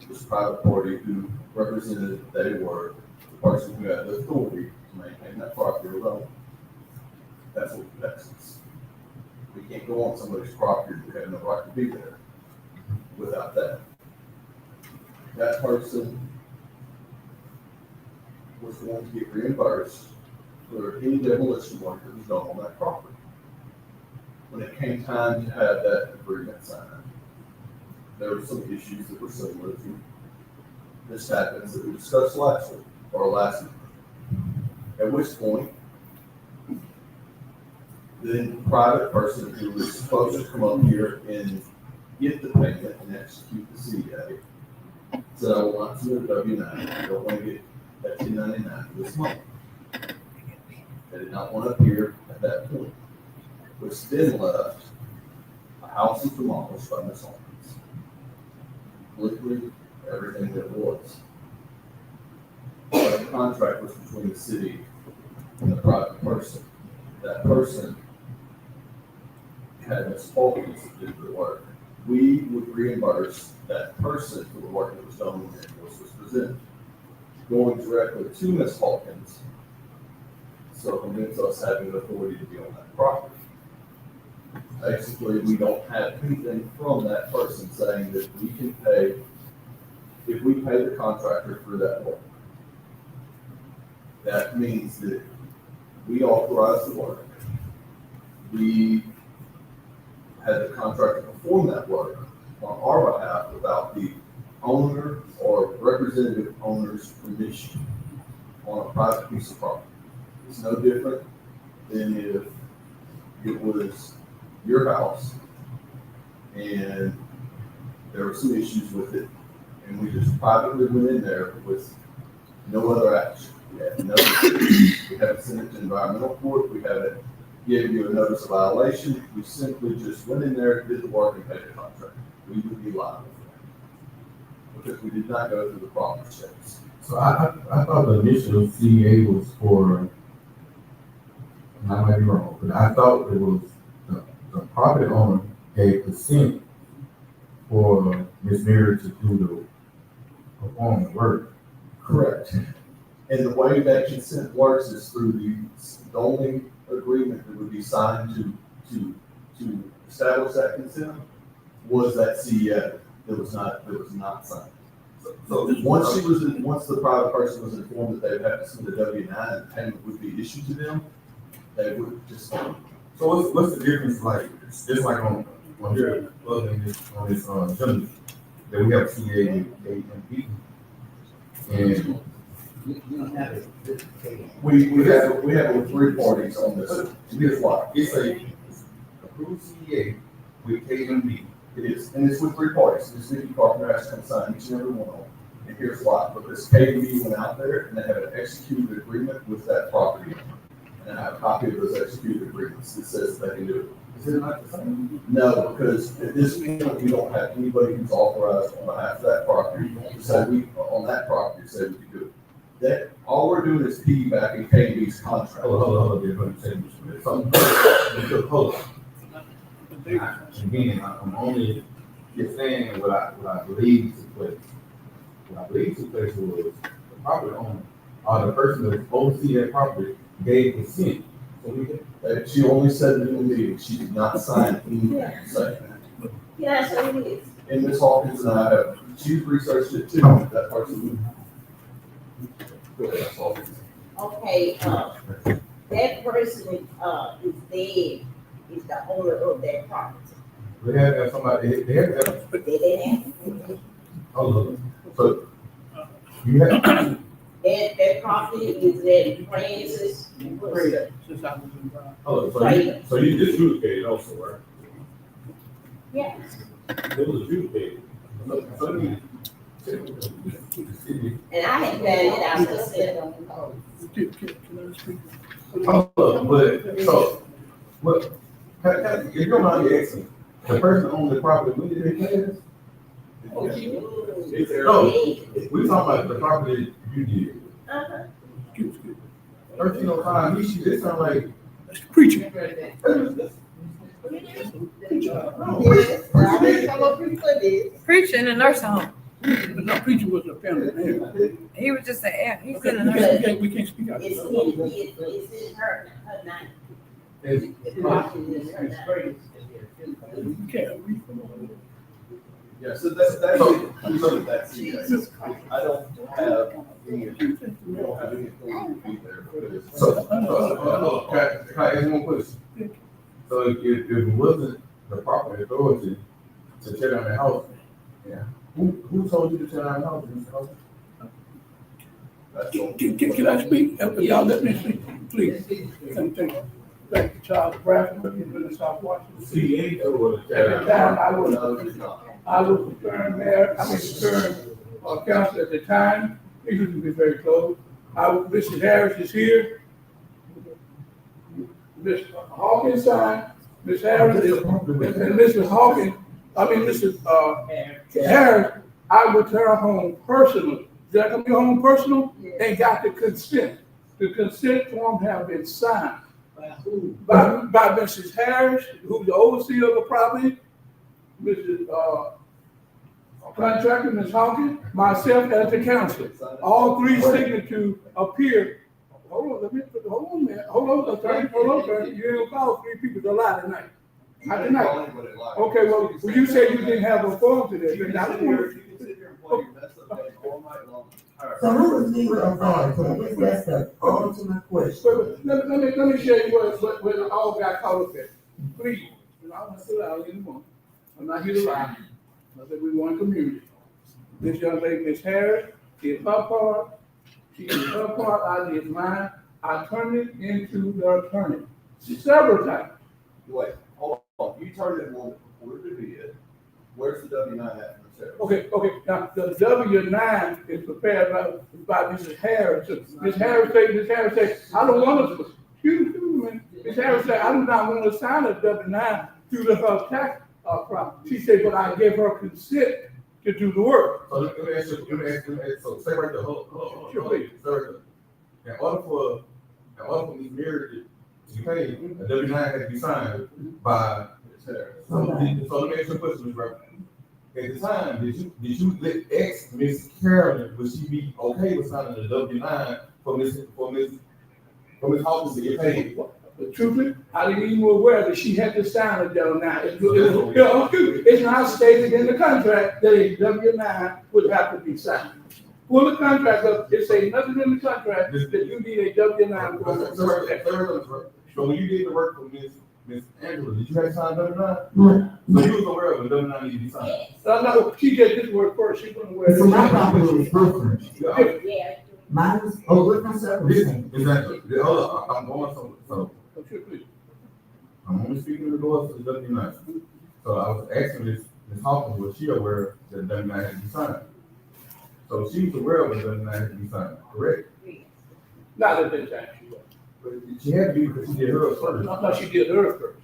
this private party who represented that they were the person who had the authority to maintain that property alone. That's what protects us. We can't go on somebody's property that we have no right to be there without that. That person was going to get reimbursed for any demolition work that was done on that property. When it came time to have that agreement signed, there were some issues that were similar to this happens that we discussed last week, or last week. At which point, the private person who was supposed to come up here and get the payment and execute the CEA said, I want to submit a W-9, I don't want to get that 1099 this month. They did not want to appear at that point, which then left a house was demolished by Ms. Hawkins. Literally everything that it was. But the contract was between the city and the private person. That person had Ms. Hawkins to do the work. We would reimburse that person for the work that was done when the invoice was presented. Going directly to Ms. Hawkins circumvents us having the authority to be on that property. Basically, we don't have anything from that person saying that we can pay, if we pay the contractor for that work. That means that we authorize the work. We had the contractor perform that work on our behalf without the owner or representative owner's permission on a private piece of property. It's no different than if it was your house and there were some issues with it and we just privately went in there with no other action. We had no, we haven't sent it to environmental court, we haven't given you a notice of violation, we simply just went in there, did the work and paid the contract. We would be liable for that because we did not go through the proper steps. So I thought the initial CEA was for, and I might be wrong, but I thought it was the property owner gave consent for Ms. Mary to do the perform the work. Correct. And the way that consent works is through the only agreement that would be signed to establish that consent was that CEA that was not signed. So once the private person was informed that they would have to submit a W-9 and payment would be issued to them, they would just. So what's the difference, like, just like on this gentleman, that we have CEA and B. And We have with three parties on this. Here's why. it's a approved CEA with K and B. It is, and it's with three parties. This Nikki Carpenter has to come sign each and every one of them. And here's why. Because KB went out there and they have an executed agreement with that property owner. And I have a copy of those executed agreements that says they can do it. Is it not the same? No, because at this point, we don't have anybody who's authorized on behalf of that property to say on that property, to say we can do it. That, all we're doing is piggybacking KB's contract. Hold on. Again, I'm only just saying what I believe took place. what I believe took place was the property owner, the person that oversee that property gave consent. So we can, She only said it in the meeting, she did not sign anything saying that. Yeah, so it is. And Ms. Hawkins and I have, she's researched it too, that part's of it. Go ahead, Ms. Hawkins. Okay, that person, is dead, is the owner of that property. they had to have somebody, they had to have, They didn't have, hold on. So you have, that property is at Francis. Since I was involved. So you adjudicated also, right? Yeah. It was adjudicated. so you- And I had found it out myself. Can I speak? hold on, but, so, what, if you don't mind me asking, the person that owned the property, when did they pass? It's there. No, we talking about the property you did. Uh-huh. 1305, you should, it sound like. Preaching. Preaching in a nursing home. But no, preacher was a family man. He was just he's Okay, in a nursing home. we can't speak out. It's in her name. The property is her name. You can't read. Yeah, so that's it. That's it. I don't have any, we don't have any authority to be there. So, can I ask one question? So if it wasn't the property authority to tear down the house, yeah, who told you to tear down the house, Mr. Hawkins? That's all. Can I speak? Y'all let me speak, please. Thank you. Thank you, Charles Bradford, in South Washington. See, ain't over the At the time, No, it's not. I was the term mayor, term council at the time. It used to be very close. Mrs. Harris is here. Ms. Hawkins signed, Ms. Harris is, and Mrs. Hawkins, Mrs. Harris, I went to her home personally. Did I come to your home personal? And got the consent. The consent form have been signed. By Mrs. Harris, who's the overseer of the property, Mrs. Contractor, Ms. Hawkins, myself as the council. All three signatures appear. Hold on, man. Hold on, attorney. You ain't gonna call three people to lie tonight. Not tonight. Okay, well, you said you didn't have a form to this. You can sit here and play your mess up all night long. So who was legal authority? I guess that's the ultimate question. Let me show you what it all got caught up in. Please, I don't want to sit out anymore. I'm not here to lie. I said we want community. This young lady, Ms. Harris, did her part. She did her part, I did mine. I turned it into the attorney several times. Wait, hold on, you turned it one, where did it be at? Where's the W-9 at? Okay, now the W-9 is prepared by Mrs. Harris. Ms. Harris said, I don't want to, excuse me, Ms. Harris said, I do not want to sign a W-9 due to her tax problem. She said, but I gave her consent to do the work. So let me ask you, so stay right there, hold on. Sure, please. Stay right there. In order for Ms. Mary to be paid, a W-9 had to be signed by Ms. Harris. So let me ask you a question, Ms. Brown. At the time, did you ask Ms. Carolyn, would she be okay with signing the W-9 for Ms. Hawkins to get paid? But truthfully, I didn't even aware that she had to sign a W-9. It's not stated in the contract that a W-9 would have to be signed. Pull the contract up, it says nothing in the contract that you need a W-9 for. So when you did the work for Ms. Angela, did you have to sign a W-9? So you was aware of a W-9 needed to be signed? No, she did this work first, she wasn't aware. So my property was different. Yeah. Mine was a different circumstance. Exactly. Hold on, I'm going so Please. I'm only speaking in regards to the W-9. So I was asking Ms. Hawkins, was she aware that the W-9 had to be signed? So she was aware of the W-9 had to be signed, correct? Not at this time, she was. But she had to be because she did hers first. No, she did hers first.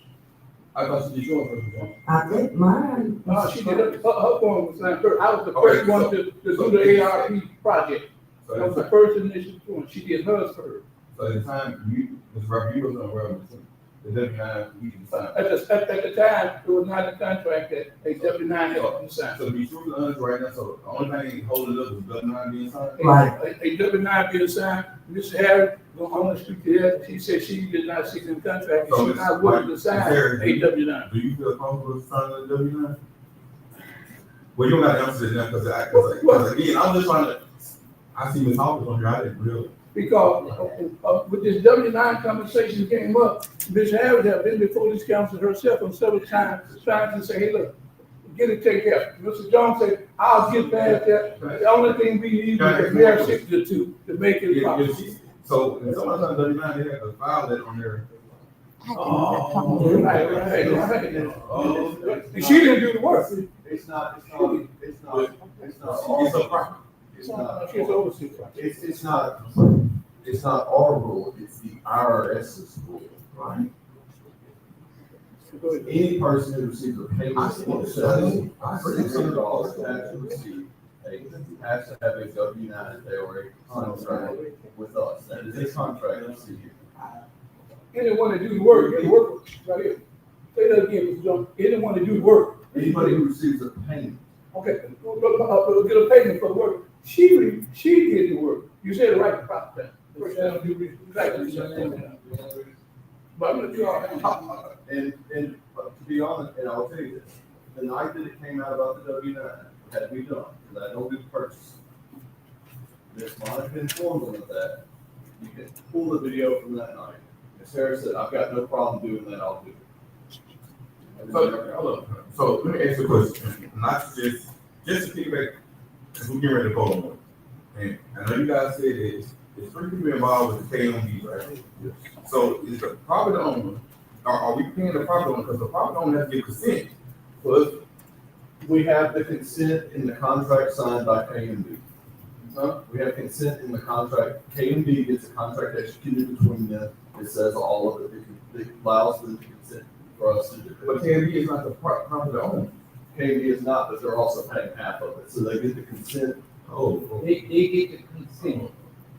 I thought she did yours first. I think mine. No, she did her form was signed first. I was the first one to do the ARP project. That was the first initial one. She did hers first. So at the time, Ms. Ruff, you wasn't aware of the the W-9, we can sign. At the time, it was not a contract that a W-9 had to sign. So to be truly honest right now, so the only thing holding up is W-9 being signed. Right. A W-9 being signed, Ms. Harris, go on and speak to that, she said she did not seek in contract, So she's Ms. not willing to Ms. sign Harris, a W-9. Do you feel comfortable with signing a W-9? Well, you don't got to answer this now, because again, I'm just trying to, I see Ms. Hawkins on here, I didn't really. Because with this W-9 conversation came up, Ms. Harris had been before this council herself on several times, trying to say, hey, look, get it taken care of. Mr. Jones said, I'll get past that. The only thing we need is the mayor signature to make it possible. So, if someone's on W-9, they have to file that on their. Oh, right. She didn't do the work. It's not It's a problem. It's not, She's overseas. it's not our rule, it's the IRS's rule, right? Any person who receives a payment from the city, $600 tax receipt, has to have a W-9 if they already contract with us. That is a contract with the city. Anyone to do the work, get the work right here. Say that again, Mr. Jones. Anyone to do the work. Anybody who receives a payment. Okay, get a payment for the work. She did the work. You said it right about that. First time you exactly. But I'm gonna do all that. And to be honest, and I'll tell you this, the night that it came out about the W-9, had we done, because I know we purchased. Ms. Monica informed them of that. You can pull the video from that night. Ms. Harris said, I've got no problem doing that, I'll do it. So let me ask you a question, not just to piggyback, because we're getting ready to vote on it. And I know you guys said it's 3 people involved with the KMB, right? Yes. So is the property owner, are we paying the property owner, because the property owner has to get consent? Well, we have the consent in the contract signed by KMB. We have consent in the contract, KMB gets a contract executed between them, it says all of it, it allows them to consent for us to do it. But KMB is not the property owner. KMB is not, but they're also paying half of it, so they get the consent. They get the consent,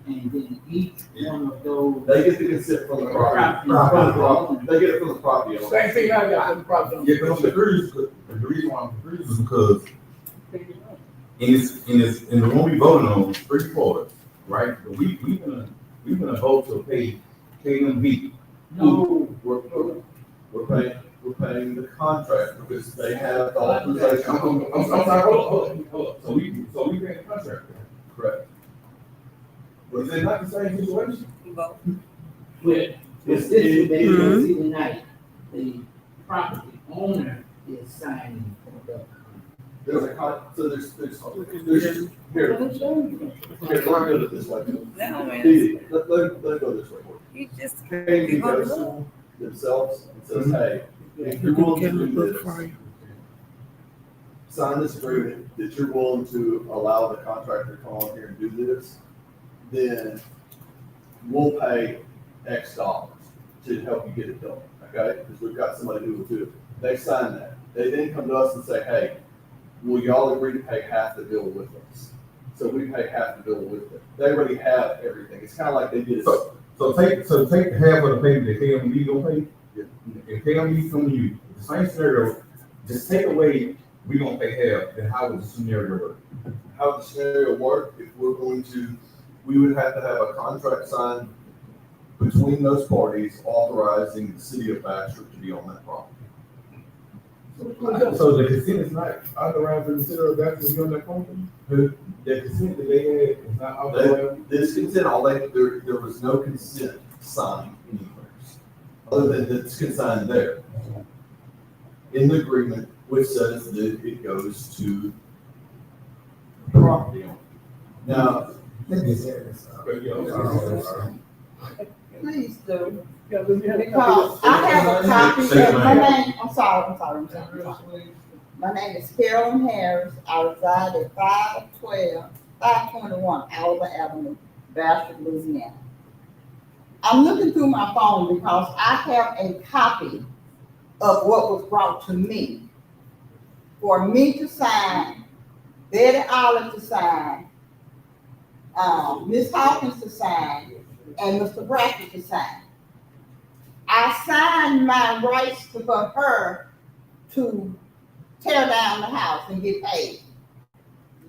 and then each one of those. They get the consent from the property. They get it from the property owner. Same thing I got from the property. Yeah, but the reason why I'm confused is because in the one we voted on, 3/4, right? But we gonna vote to pay KMB. No. We're paying the contract because they have the authorization. I'm sorry, hold up. So we paying the contract. Correct. But is it not the same situation? Well, it's this, they don't see tonight, the property owner is signing for the. There's here, let me go this way. Let go this way. You just. KMB goes to themselves and says, hey, if you're willing to do this, sign this agreement that you're willing to allow the contractor to come on here and do this, then we'll pay X dollars to help you get it done, okay? Because we've got somebody who will do it. They sign that. They then come to us and say, hey, will y'all agree to pay half the bill with us? So we pay half the bill with them. They already have everything. It's kind of like they did. So take half of the payment that KMB gonna pay. If KMB come to you, the same scenario, just take away, we gonna pay half, then how would the scenario work? How would the scenario work if we're going to, we would have to have a contract signed between those parties authorizing the city of Bastrop to be on that property. So the consent is not authorized to consider that to be on that property? The consent that they had is not authorized? This consent, there was no consent signed anywhere, other than it's consigned there. In the agreement, which says that it goes to the property owner. Now, Please do. Yeah, let me have a Because I have a copy of my name, I'm sorry. My name is Carolyn Harris. I reside at 521 Alba Avenue, Bastrop, Louisiana. I'm looking through my phone because I have a copy of what was brought to me for me to sign, Betty Olive to sign, Ms. Hawkins to sign, and Mr. Brackett to sign. I I signed my rights for her to tear down the house and get paid.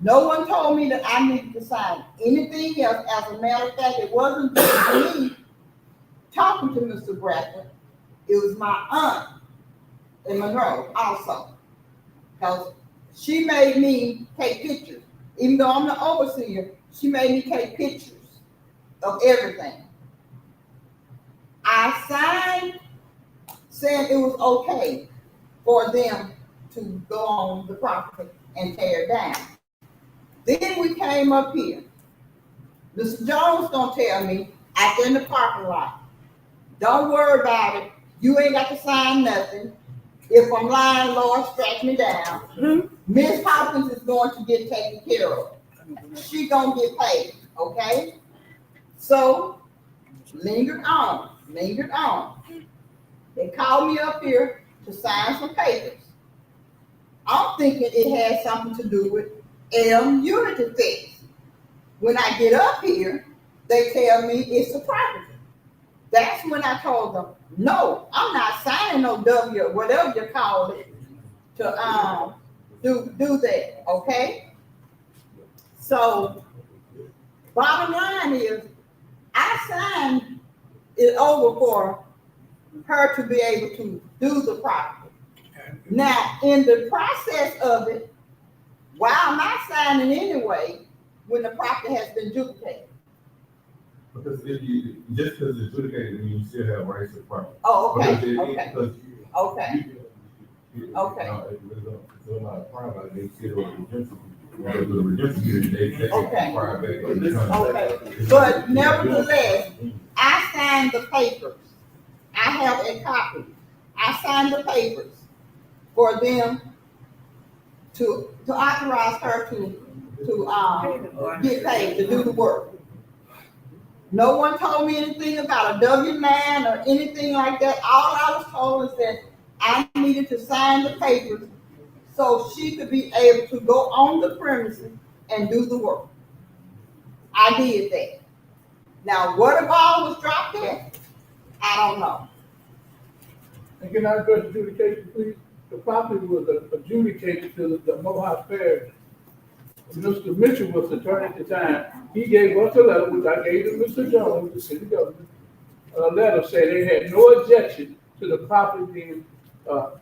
No one told me that I needed to sign anything else. As a matter of fact, it wasn't just me talking to Mr. Bradford. It was my aunt in Monroe also. Because she made me take pictures. Even though I'm the overseer, she made me take pictures of everything. I signed saying it was okay for them to go on the property and tear it down. Then we came up here. Mr. Jones gonna tell me out there in the parking lot, don't worry about it. You ain't got to sign nothing. If I'm lying, Lord, strike me down. Miss Hopkins is going to get taken care of. She gonna get paid, okay? So, lingered on. They called me up here to sign some papers. I'm thinking it had something to do with Elm Unity Fix. When I get up here, they tell me it's a property. That's when I told them, no, I'm not signing no W, whatever you call it, to do that, okay? So, bottom line is, I signed it over for her to be able to do the property. Now, in the process of it, why am I signing anyway when the property has been duplicated? Because if you, just because it's adjudicated, you still have rights to property. Oh, okay, Because okay, because okay. Okay. It's a lot of private, they still the redemption period, they Okay. private. Okay, but nevertheless, I signed the papers. I have a copy. I signed the papers for them to authorize her to get paid, to do the work. No one told me anything about a W-9 or anything like that. All I was told is that I needed to sign the papers so she could be able to go on the premises and do the work. I did that. Now, where the ball was dropped at, I don't know. And can I address adjudication, please? The property was adjudicated to the Mohawk Fair. Mr. Mitchell was the attorney at the time. He gave us a letter, which I gave to Mr. Jones, the city governor, a letter saying they had no objection to the property being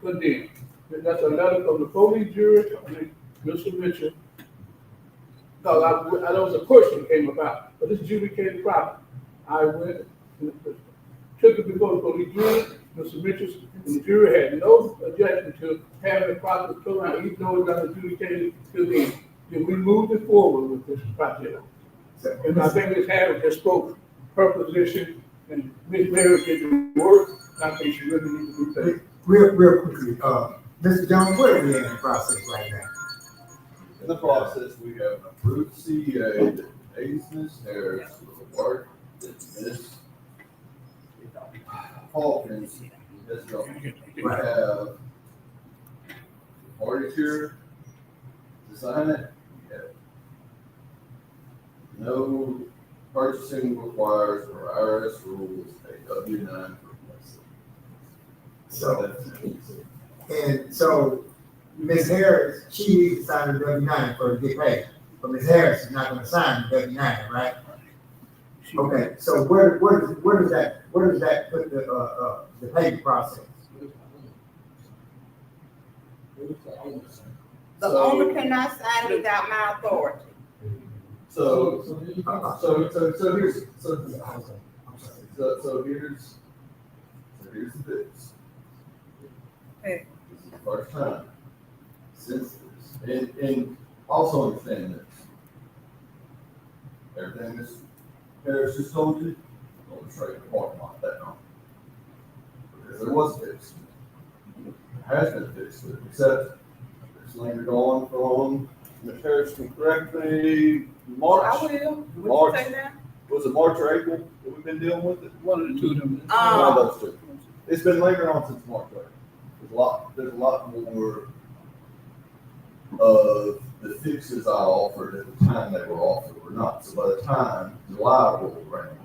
condemned. And that's a letter from the police jury, Mr. Mitchell. Because there was a question came about, but this adjudicated property. I went, took it before the police jury, Mr. Mitchell, and the jury had no objection to having the property put around, even though it was adjudicated to them. Then we moved it forward with this project. And I think Ms. Harris just spoke her position, and Ms. Mary did the work. I think she really needs to be paid. Real quickly, Mr. Jones, where are we in the process right now? In the process, we have an approved CEA that pays Ms. Harris for the work that Ms. Hawkins has done. We have party chair to sign it. We have no purchasing requires or IRS rules a W-9 for place. So, and so Ms. Harris, she needs to sign the W-9 for her to get paid. But Ms. Harris is not gonna sign the W-9, right? Okay, so where does that put the payment process? The owner cannot sign without my authority. So here's the fix. Hey. This is the first time since this, and also understand this. Everything this Harris just told you, don't trade the parking lot that long. Because there was fixed. It has been fixed, except it's lingered on from, Ms. Harris can correct me, March. I will. What March. you say now? Was it March or April that we've been dealing with it? One of the two of them. One of those two. It's been lingering on since March, right? There's a lot more of the fixes I offered at the time they were offered or not. So by the time July rolled around,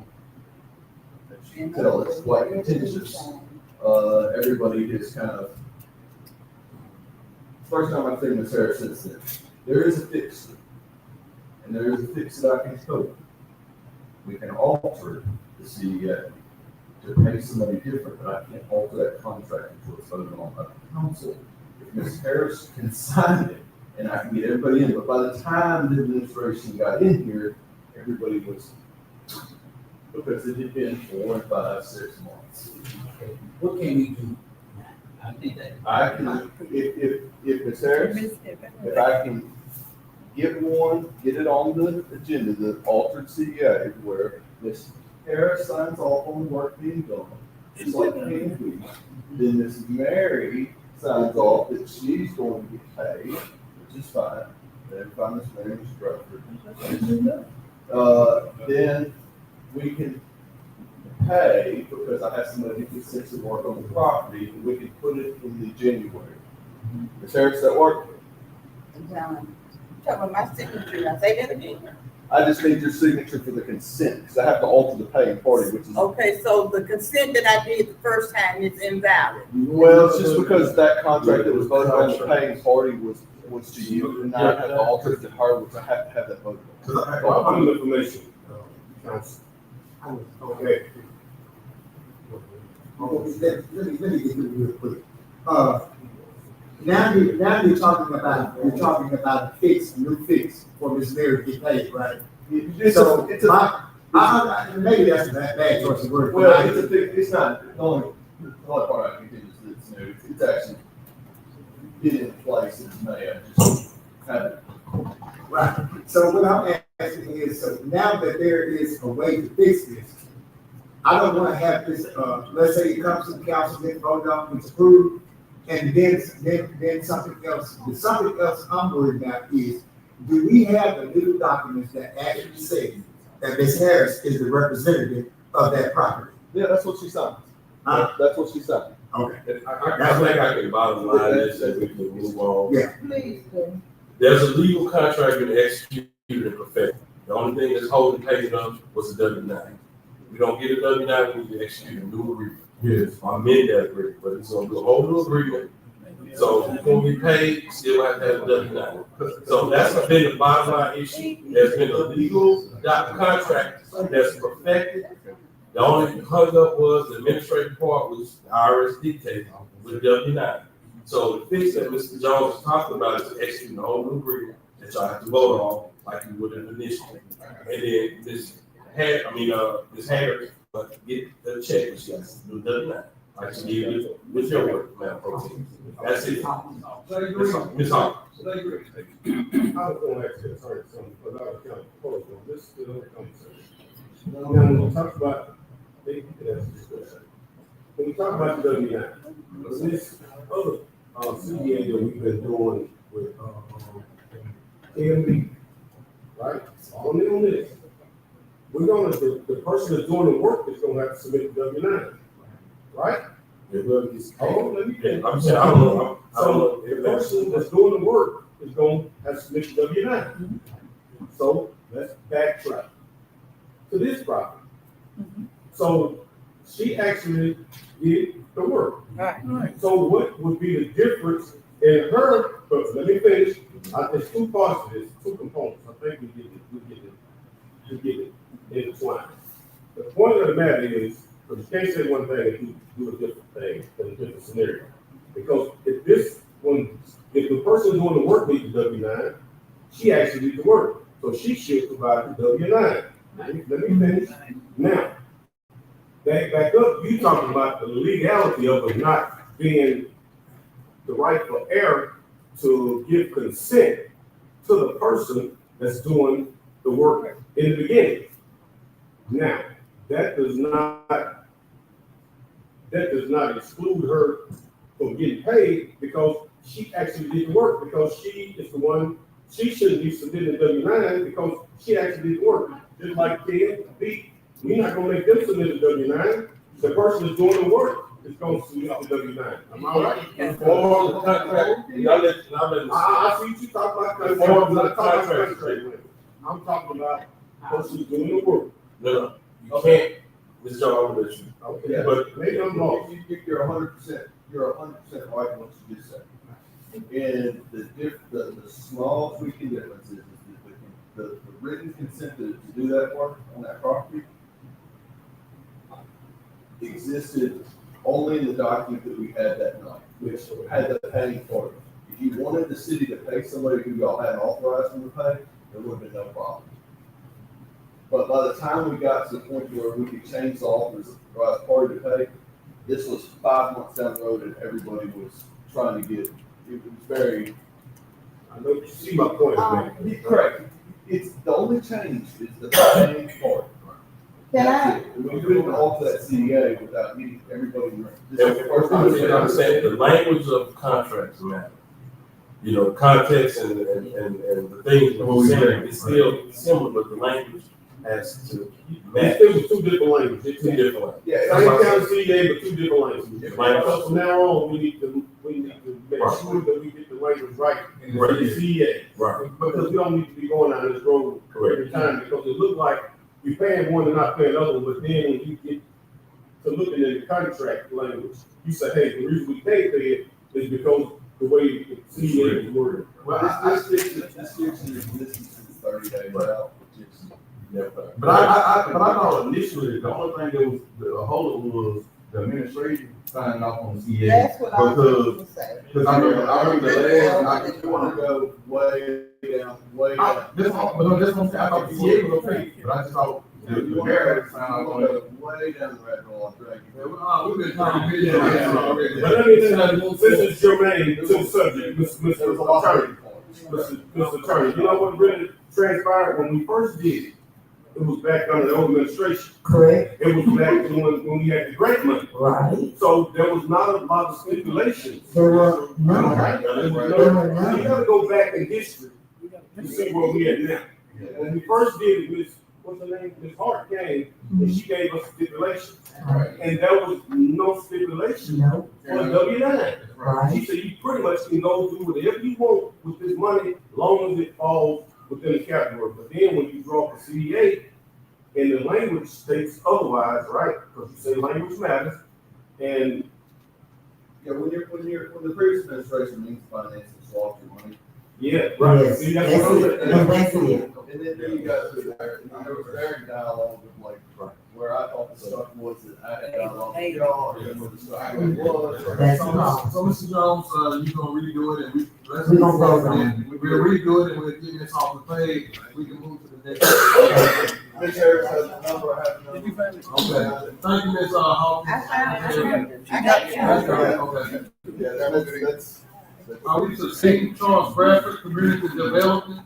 as you can tell, it's quite contentious everybody is kind of, first time I've seen Ms. Harris since then. There is a fix, and there is a fix that I can code. We can alter the CEA to pay somebody different, but I can't alter that contract until it's voted on by the council. If Ms. Harris can sign it, and I can get everybody in, but by the time the administration got in here, everybody was, because it had been 4 and 5, 6 months. What can we do? I think that. I can, if Ms. Harris, if I can get it on the agenda, the altered CEA, where Ms. Harris signs off on the work being done, just like me, then Ms. Mary signs off that she's going to get paid, which is fine. Then find Ms. Mary's structure. Then we can pay, because I have somebody who can essentially work on the property, and we can put it in the January. Ms. Harris, that work? Talking about my signature, I say that again. I just need your signature for the consent, because I have to alter the paying party, which is. Okay, so the consent that I did the first time is invalid. Well, it's just because that contract that was voted on the paying party was to you, and now I have to alter it to her, which I have to have that voted on. I'm information, council. Okay. Let me get through real quick. Now you're talking about a fix, a new fix for Ms. Mary to get paid, right? Maybe that's a bad choice of word. Well, it's not, the only part I can do is it's new, it's actually been in place since May, I just haven't. Right, so what I'm asking is, so now that there is a way to fix this, I don't wanna have this, let's say it comes to the council, then voted on, it's approved, and then something else. The something else I'm worried about is, do we have the legal documents that actually say that Ms. Harris is the representative of that property? Yeah, that's what she signed. Huh? That's what she signed. Okay. I think I can bottom line this as we can move on. Yeah. Please, do. There's a legal contract been executed and perfected. The only thing that's holding payment up was the W-9. We don't get a W-9, we need to execute a new agreement. Yes. I amend that agreement, but it's gonna be a whole new agreement. So if we're gonna be paid, still have to have a W-9. So that's been the bottom line issue. There's been a legal contract that's perfected. The only hung up was the administrative part, which the IRS dictated with W-9. So the fix that Mr. Jones is talking about is executing a whole new agreement that y'all have to vote on like you would have initially. And then Ms. Harris, but get the check and she has to do W-9. Like she did with your work, Madam Pro Tem. That's it. Ms. Hall. I was gonna ask you, sorry, something, but I was kind of close on this, is another conversation. Now, when we talk about, maybe you can answer this question. When we talk about the W-9, this other, CDA that we've been doing with, KMB, right? Only on this. We're gonna, the person that's doing the work is gonna have to submit the W-9, right? Oh, let me finish. I'm saying, I don't know. So the person that's doing the work is going to have to submit the W-9. So let's backtrack to this property. So she actually did the work. Right. So what would be the difference in her, but let me finish. There's two parts to this, two components. I think we get it intertwined. The point of the matter is, because you can't say one thing and do a different thing in a different scenario. Because if the person doing the work needs the W-9, she actually needs the work. So she should provide the W-9. Let me finish. Now, back up, you talking about the legality of it not being the rightful error to give consent to the person that's doing the work in the beginning. Now, that does not exclude her from getting paid because she actually did the work, because she is the one, she shouldn't be submitting W-9 because she actually did the work. Just like KMB, we're not gonna make them submit the W-9. The person that's doing the work is gonna submit the W-9. Am I right? Or the contract, I see you talking about contract. I'm not talking about contract. I'm talking about the person doing the work. No, you can't, Ms. John, I'm with you. Yeah, But maybe I'm wrong. You're 100%, you're 100% right in what you just said. And the small tweaking difference is that the written consent to do that work on that property existed only in the document that we had that night, which had the paying for it. If you wanted the city to pay somebody who y'all hadn't authorized them to pay, there would have been no problem. But by the time we got to the point where we could change the authorized party to pay, this was 5 months down the road and everybody was trying to get, it was very. I know you see my point, man. Correct. It's, the only change is the paying part. Can That's it. We couldn't alter that CDA without meeting everybody. This is the And first time. I'm saying the language of contracts matter. You know, context and the things that we're saying is still similar, but the language has to match. It was two different languages. Two different languages. Yeah, Same kind of CDA, but two different languages. Right. So from now on, we need to make sure that we get the language right in the CDA. Right. Because we don't need to be going down this road every time, because it looks like we're paying one and not paying another, but then when you get to looking at the contract language, you say, hey, the reason we can't pay it is because the way the CDA is worded. Well, this section is listed since 30 days out, which is. Yeah, but I thought initially the only thing that was the hold was the administration signing off on the CA. That's what I was going to say. Because I remember the last, You want to go way down. but this one, I thought the CA was okay, but I just thought the mayor signed off on it. Way down the rat hole, I'm dragging. We've been trying to get already. But let me say, since it's germane to the subject, Mr. Attorney, Mr. Attorney, you know what really transpired when we first did it? It was back under the old administration. Correct, It was back when we had the grant money. right? So there was not a lot of stipulations. There were none. You gotta go back in history to see where we at now. When we first did it, what's her name? Ms. Hart came and she gave us stipulations. And there was no stipulation No, for W-9. right? She said you pretty much can go do whatever you want with this money, as long as it falls within the category. But then when you draw a CDA and the language states otherwise, right? Because you say language matters, and Yeah, when the previous administration means finance and swap your money. yeah, right. Yes, See, that's that's what I'm it, saying. and that's it. And then you got to there, and there was very dialogue of like, where I thought the stuff was that I had dialogue with y'all, and where the stuff was. That's wrong. So, Mr. Jones, you gonna redo it, and let's We gonna move vote on. on it. We'll redo it, and we'll get this off the page, we can move to the next. Make sure has a number, I have a number. Okay, thank you, Ms. Hawkins. I got you. Okay. Yeah, that's. Are we to St. Charles Bradford Community Development?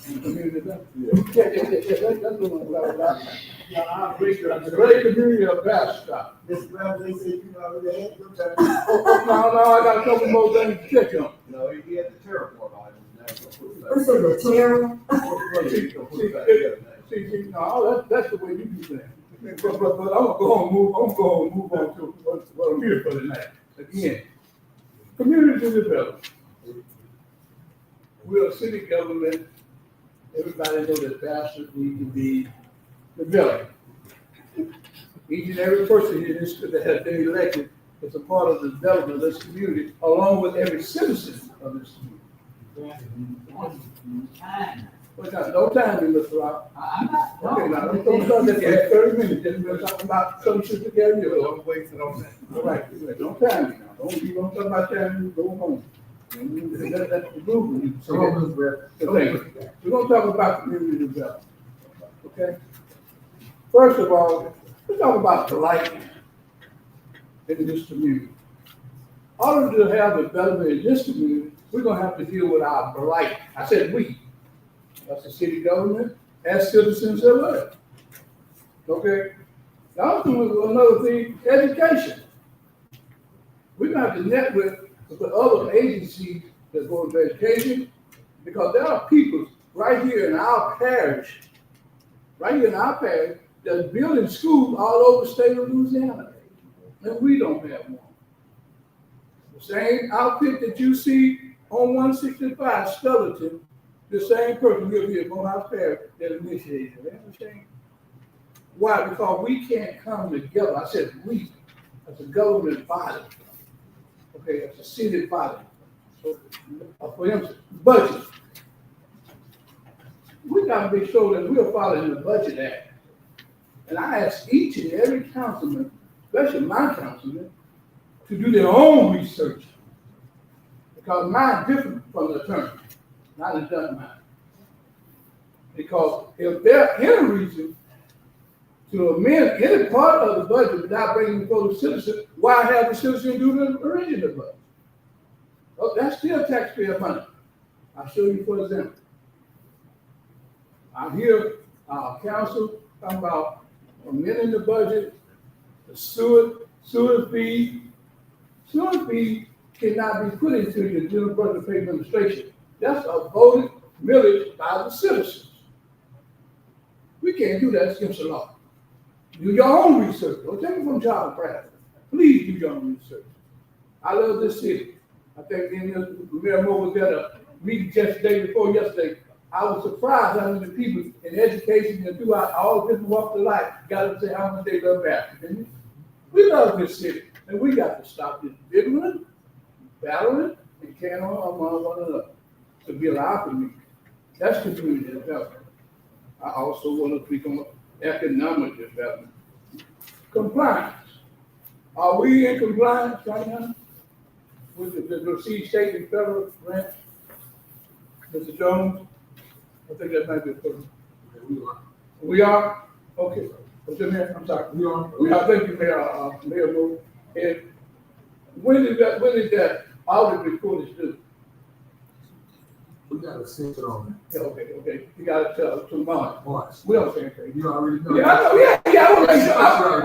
Community development. Yeah, that's what I'm about. Yeah, I appreciate it. The great community of Bastrop. Mr. Brown, they said you already had your turn. No, I got a couple more things to check on. No, he had the terraform items. What's in the terror? See, no, that's the way you do things. But I'm gonna go and move on to what I'm here for tonight. Again, community development. We're a city government. Everybody knows that Bastrop needs to be developed. Each and every person in this that has been elected is a part of the development of this community, along with every citizen of this community. But no time, Mr. Rock. Okay, now, don't start that for 30 minutes, just we're talking about some shit together. Don't waste it on that. All right, don't time me now. Don't talk about time, go home. That's the movement. Okay, we're gonna talk about community development. Okay? First of all, let's talk about blight in this community. In order to have development in this community, we're gonna have to deal with our blight. I said we. That's the city government, as citizens of it. Okay? Now, another thing, education. We're gonna have to network with the other agencies that go into education, because there are people right here in our parish, that's building schools all over the state of Louisiana, and we don't have one. The same outfit that you see on 165 Stellarton, the same person will be at Morehouse Parish that initiated it. That's the same. Why? Because we can't come together. I said we, as a government body, okay, as a city body. So, for instance, budget. We gotta be sure that we're following the Budget Act. And I ask each and every councilman, especially my councilman, to do their own research. Because mine is different from the attorney. Not a done mine. Because if there's any reason to amend any part of the budget without bringing it before the citizen, why have the citizen do the original budget? Oh, that's still taxpayer money. I'll show you for example. I hear our council talking about amending the budget, the sewer fee. Sewer fee cannot be put into the general public pay administration. That's a voted millage by the citizens. We can't do that, it's against the law. Do your own research. Don't take it from John Pratt. Please do your own research. I love this city. I think Mayor Moore was at a meeting just the day before yesterday. I was surprised how many people in education and throughout all different walks of life got to say how much they love Bastrop. We love this city, and we got to stop this bickering, battling, and carrying on among one another to build our community. That's community development. I also want to speak on economic development. Compliance. Are we in compliance right now with the received state and federal grants? Mr. Jones? I think that might be a problem. We are? Okay. What's your name? I'm sorry. We are. Thank you, Mayor Moore. And when is that audit report is due? We got to sit on Yeah, okay. You got it till March. March. We don't say anything. You already know. Yeah, I know. Yeah. I want to make sure.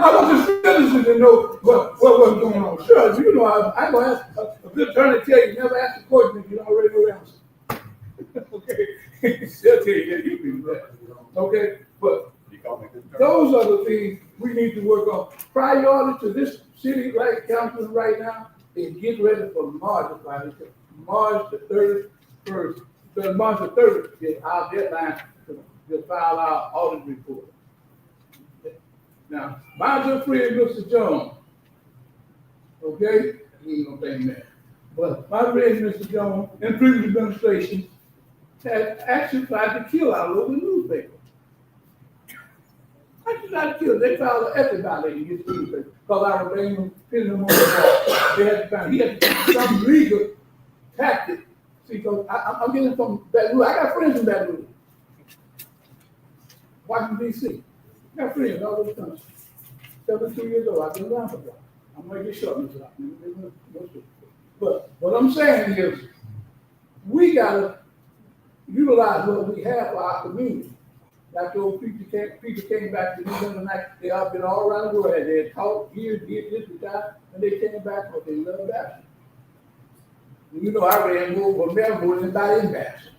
I want the citizens to know what was going on. Sure, you know, I'm gonna ask a good attorney to tell you never ask a question if you don't already know the answer. Okay. They'll tell you that you do that. Okay, but those are the things we need to work on. Priority to this city like council right now is get ready for March. March the 31st. So March the 30th is our deadline to file our audit report. Now, my good friend, Mr. Jones, okay, he ain't gonna thank me. But my friend, Mr. Jones, in previous administration, had actually tried to kill our local newspaper. Actually tried to kill. They filed an ethics violation against the newspaper because I was pinning them on the wall. They had to find, he had to find some legal tactic. See, because I'm getting from Baton Rouge. I got friends in Baton Rouge. Washington, D.C. I got friends all over the country. 72 years old. I've been around for a while. I'm going to get short, Mr. But what I'm saying is, we got to utilize what we have for our community. Like those people came back to me the other night. They have been all around the world. They had taught years, this, and they came back because they love Bastrop. You know, I ran more for Melbourne than anybody in Bastrop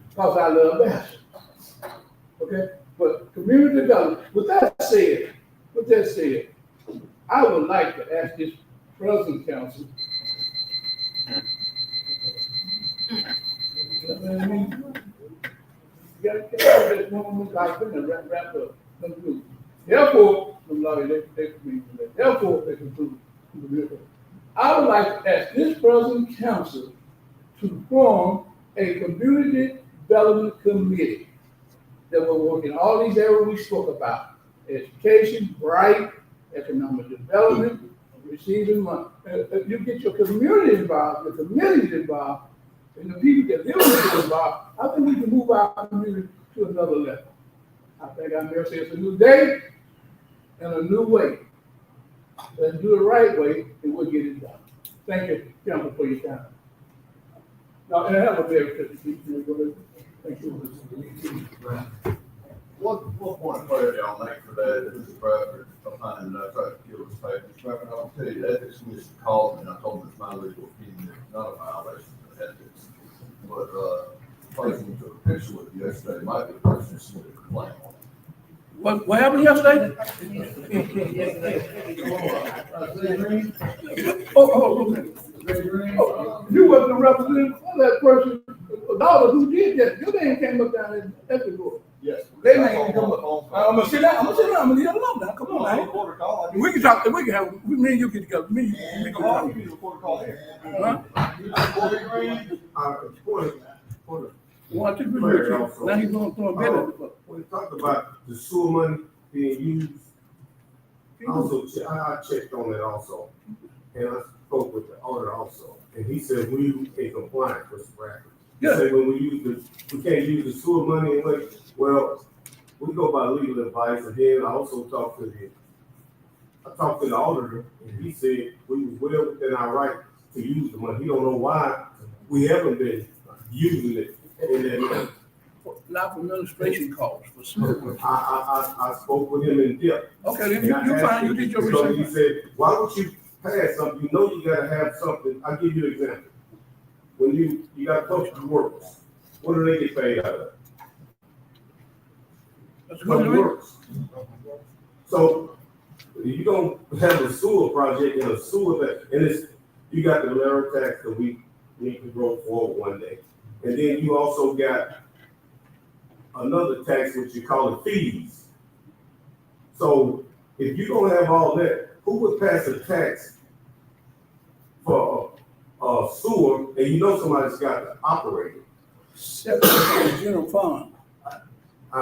because I love Bastrop. Okay? But community development, with that said, I would like to ask this present council. Therefore, I would like to ask this present council to form a community development committee that will work in all these areas we spoke about: education, right, economic development, receiving money. You get your community involved, your communities involved, and the people that live with you involved. I think we can move our community to another level. I think I'm here to say it's a new day and a new way. Let's do it the right way, and we'll get it done. Thank you, gentlemen, for your time. Now, and have a very good evening. Thank you. One point of clarity I'll make for that, Mr. Bradford, sometimes I try to kill this paper. Mr. Bradford, I'll tell you, the ethics commission called me, and I told them it's my legal opinion, it's not a violation of ethics. But, the person who took a picture with you yesterday might be the person who submitted a complaint on it. What happened yesterday? Oh, okay. Oh, you wasn't a representative for that person, daughter who did that. Your name came up down there at the board. Yes. They name didn't come up. I'm gonna sit down, I'm gonna leave it alone now. Come on, man. We can talk, we can have, me and you get together, me and you, we can talk. One, two, three, now he's gonna throw a bit at it. When you talk about the sewer money being used, I checked on that also. And I spoke with the auditor also, and he said we in compliance with the bracket. He said when we can't use the sewer money and like, well, we go by legal advice, and then I also talked to the auditor, and he said we was well within our right to use the money. He don't know why we haven't been using it in that manner. Not for administration costs, for sewer. I spoke with him in depth. Okay, then you fine, you did your So research. he said, why would you pass something? You know you gotta have something. I'll give you an example. When you got public works, what do they get paid out of? Public works. So you don't have a sewer project in a sewer that, and you got the Larry tax that we need to grow forward one day. And then you also got another tax, which you call it fees. So if you don't have all that, who would pass a tax for a sewer and you know somebody's got to operate it? Separate general fund. I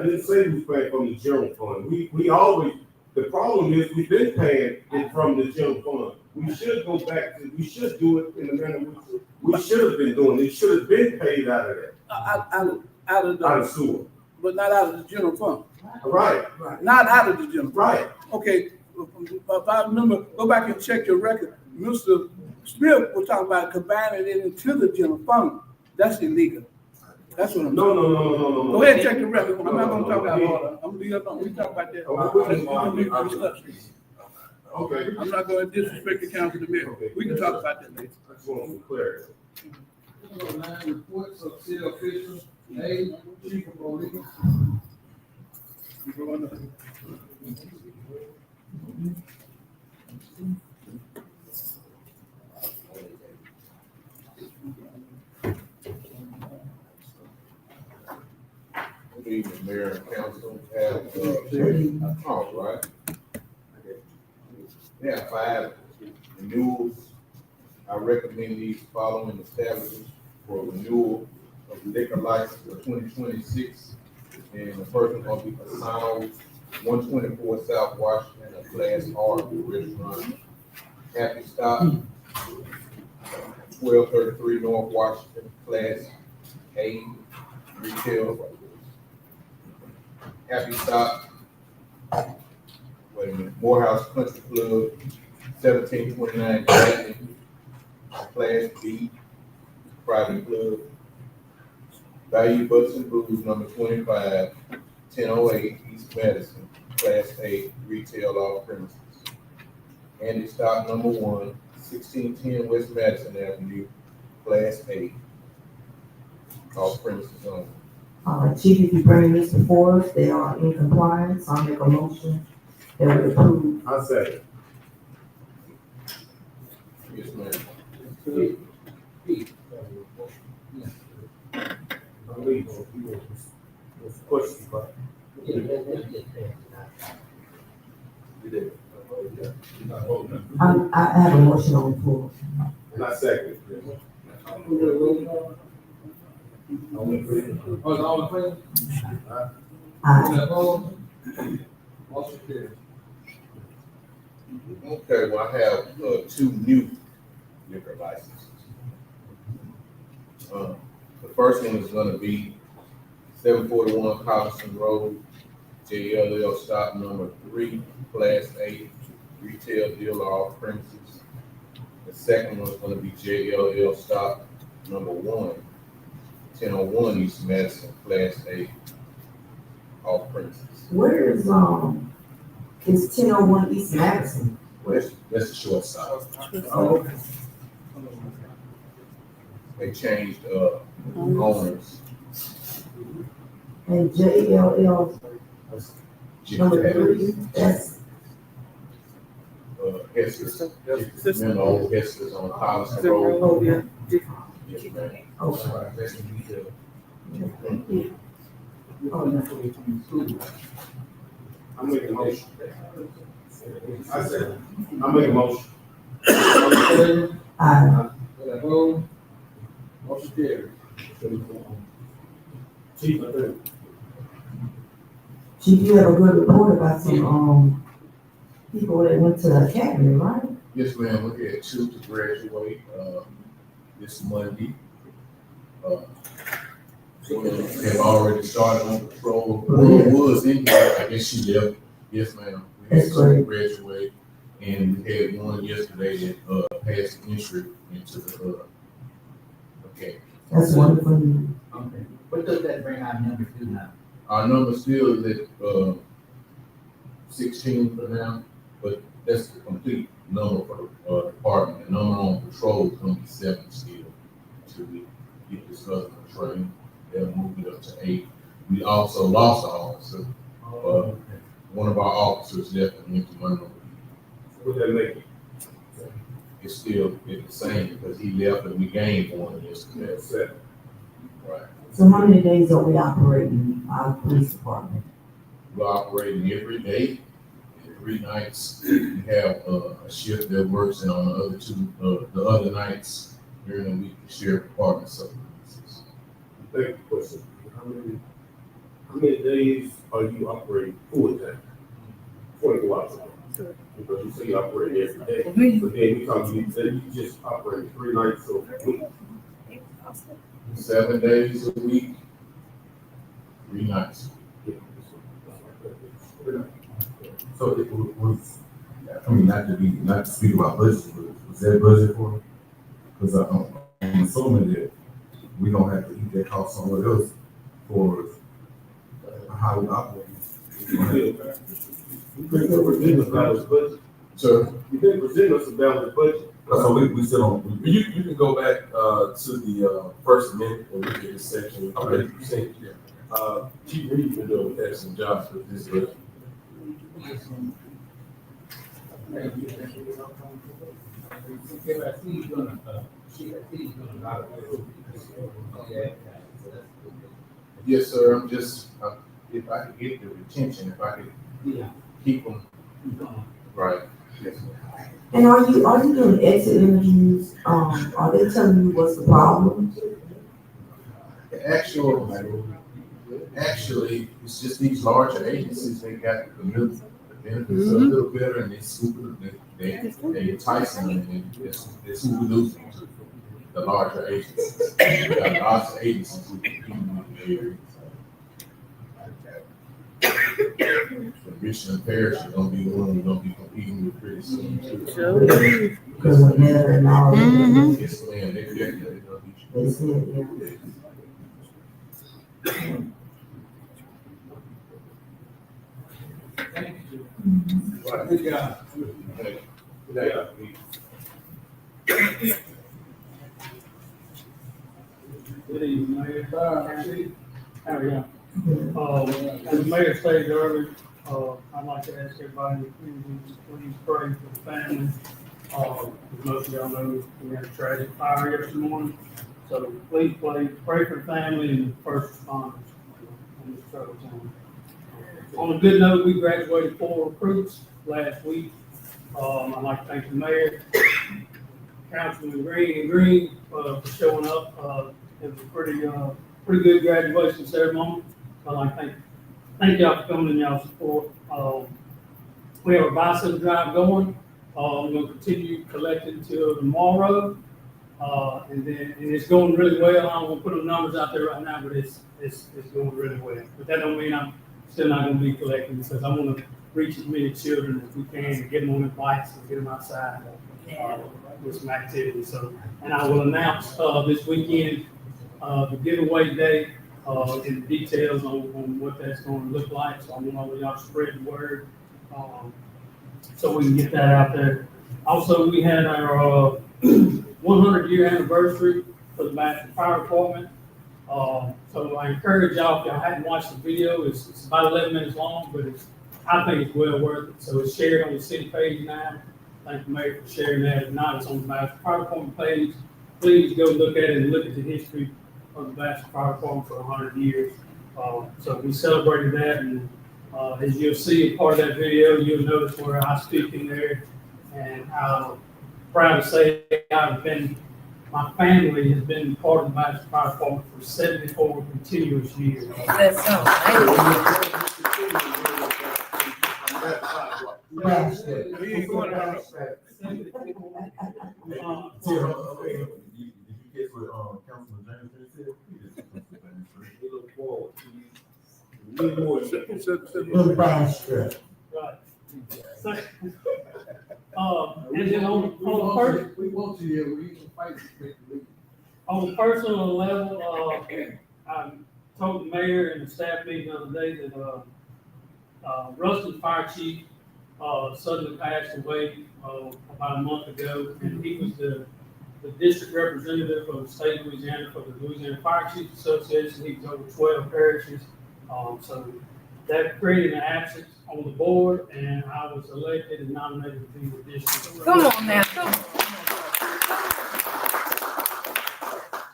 didn't say we paying from the general fund. We always, the problem is we've been paying it from the general fund. We should go back to, we should do it in the manner we should have been doing. It should have been paid out of that. Out of Out of sewer. but not out of the general fund. Right. Not out of the general fund. Right. Okay, if I remember, go back and check your record. Mr. Smith was talking about combining it into the general fund. That's illegal. That's what I'm. No. Go ahead and check the record. I'm not gonna talk about order. I'm gonna leave it alone. We talk about that. Okay. I'm not gonna disrespect the council to mayor. We can talk about that later. I just want to be clear. Reports of city officials, A, chief of police. Good evening, Mayor and Council. I talked, right? We have 5 renewals. I recommend these following establishments for renewal of liquor license for 2026. And the first one gonna be Asano, 124 South Washington, a Class R restaurant. Happy Stop, 1233 North Washington, Class A retail. Happy Stop, wait a minute, Morehouse Country Club, 1729 Gladney, Class B, private club. Value Bucks and Brews, number 25, 1008 East Madison, Class A, retail off premises. Andy Stock, number 1, 1610 West Madison Avenue, Class A, off premises only. Chief, if you bring this before us, they are in compliance. I'll make a motion that we approve. I say. Yes, ma'am. Question, but. I have a motion on the floor. Not second. All in favor? Aye. Opposed? Motion carries. Okay, well, I have 2 new liquor licenses. The first one is gonna be 741 Collison Road, JLL stop number 3, Class A, retail dealer off premises. The second one is gonna be JLL stop number 1, 1001 East Madison, Class A, off premises. Where is, it's 1001 East Madison? That's the short stop. Oh, okay. They changed, owners. And JLL number 3, that's Hester's. Remember old Hester's on Collins Road? Oh, yeah. Yes, ma'am. Okay. That's in detail. Oh, that's what it's I make a motion. I said, I make a motion. Opposed? Motion carries. Chief, I think. Chief, you have a good report about some, people that went to the academy, right? Yes, ma'am, we had 2 to graduate, this Monday. So they have already started on patrol. One was in here, I guess she left. Yes, ma'am. We had That's 2 great. graduate, and we had one yesterday that, passed entry into the, okay. That's wonderful news. Okay. What does that bring our numbers to now? Our number still is at, 16 for now, but that's the complete number for the, department. The number on patrol is gonna be 7 still, until we get this other train. They'll move it up to 8. We also lost an officer. One of our officers left and went to Monroe. What that make it? It's still the same because he left and we gained one yesterday. That's 7. Right. So how many days are we operating our police department? We're operating every day, and 3 nights. We have a shift that works, and on the other 2, the other nights during the week, the sheriff department supplements. Thank you, question. How many days are you operating full time? 24 hours. Because you say you operate every day, but then you said you just operate 3 nights a week. 7 days a week, 3 nights. So it was, I mean, not to speak about budget, but was there budget for it? Because I'm assuming that we don't have to eat that cost somewhere else for how we operate. You didn't present us a balanced budget. So, You didn't present us a balanced budget. so we still don't. You can go back, to the, first amendment and look at this section. Okay. Chief Reed's been doing an excellent job with this, but Yes, sir, I'm just, if I could get the retention, if I could keep them, right. Yes, sir. And are you doing exit interviews? Are they telling you what's the problem? Actually, it's just these larger agencies, they got the benefits a little better, and they entice them, and it's who we lose them to, the larger agencies. We got lots of agencies who compete with the area. The Richland Parish is gonna be the one we're gonna be competing with pretty soon too. Because of matter and all. Yes, ma'am, they definitely gonna be. They said, yeah. Good job. Good evening, Mayor. How are you? As the mayor stated earlier, I'd like to ask everybody in the community to please pray for the family. As most of y'all know, we had a tragic fire yesterday morning. So please pray for the family and the first responders in this troubled time. On a good note, we graduated 4 recruits last week. I'd like to thank the mayor, Councilman Green for showing up. It was a pretty good graduation ceremony. I'd like to thank y'all for coming and y'all support. We have a bicycle drive going. We're gonna continue collecting till tomorrow. And it's going really well. I'm gonna put the numbers out there right now, but it's going really well. But that don't mean I'm still not gonna be collecting, because I want to reach as many children as we can and get them on their bikes and get them outside with some activity. So, and I will announce this weekend the giveaway day and the details on what that's going to look like. So I want all of y'all to spread the word so we can get that out there. Also, we had our 100-year anniversary for the Madison Fire Department. So I encourage y'all, if y'all haven't watched the video, it's about 11 minutes long, but I think it's well worth it. So it's shared on the city page now. thank the mayor for sharing that. If not, it's on the Bastrop Fire Department page. Please go look at it and look at the history of the Bastrop Fire Department for 100 years. So we celebrated that, and as you'll see, a part of that video, you'll notice where I speak in there. And I'm proud to say my family has been part of the Bastrop Fire Department for 74 continuous years. That's so Did you get what, Councilman James said? We look forward to you. Need more. Little bastard. Right. So, and then We want you here, we can fight. on a personal level, I told the mayor and the staff meeting the other day that, Ruston Fire Chief, suddenly passed away, about a month ago, and he was the district representative of the state of Louisiana for the Louisiana Fire Chiefs Association. He was over 12 parishes. So that created an absence on the board, and I was elected and nominated to be the district. Come on now, come on.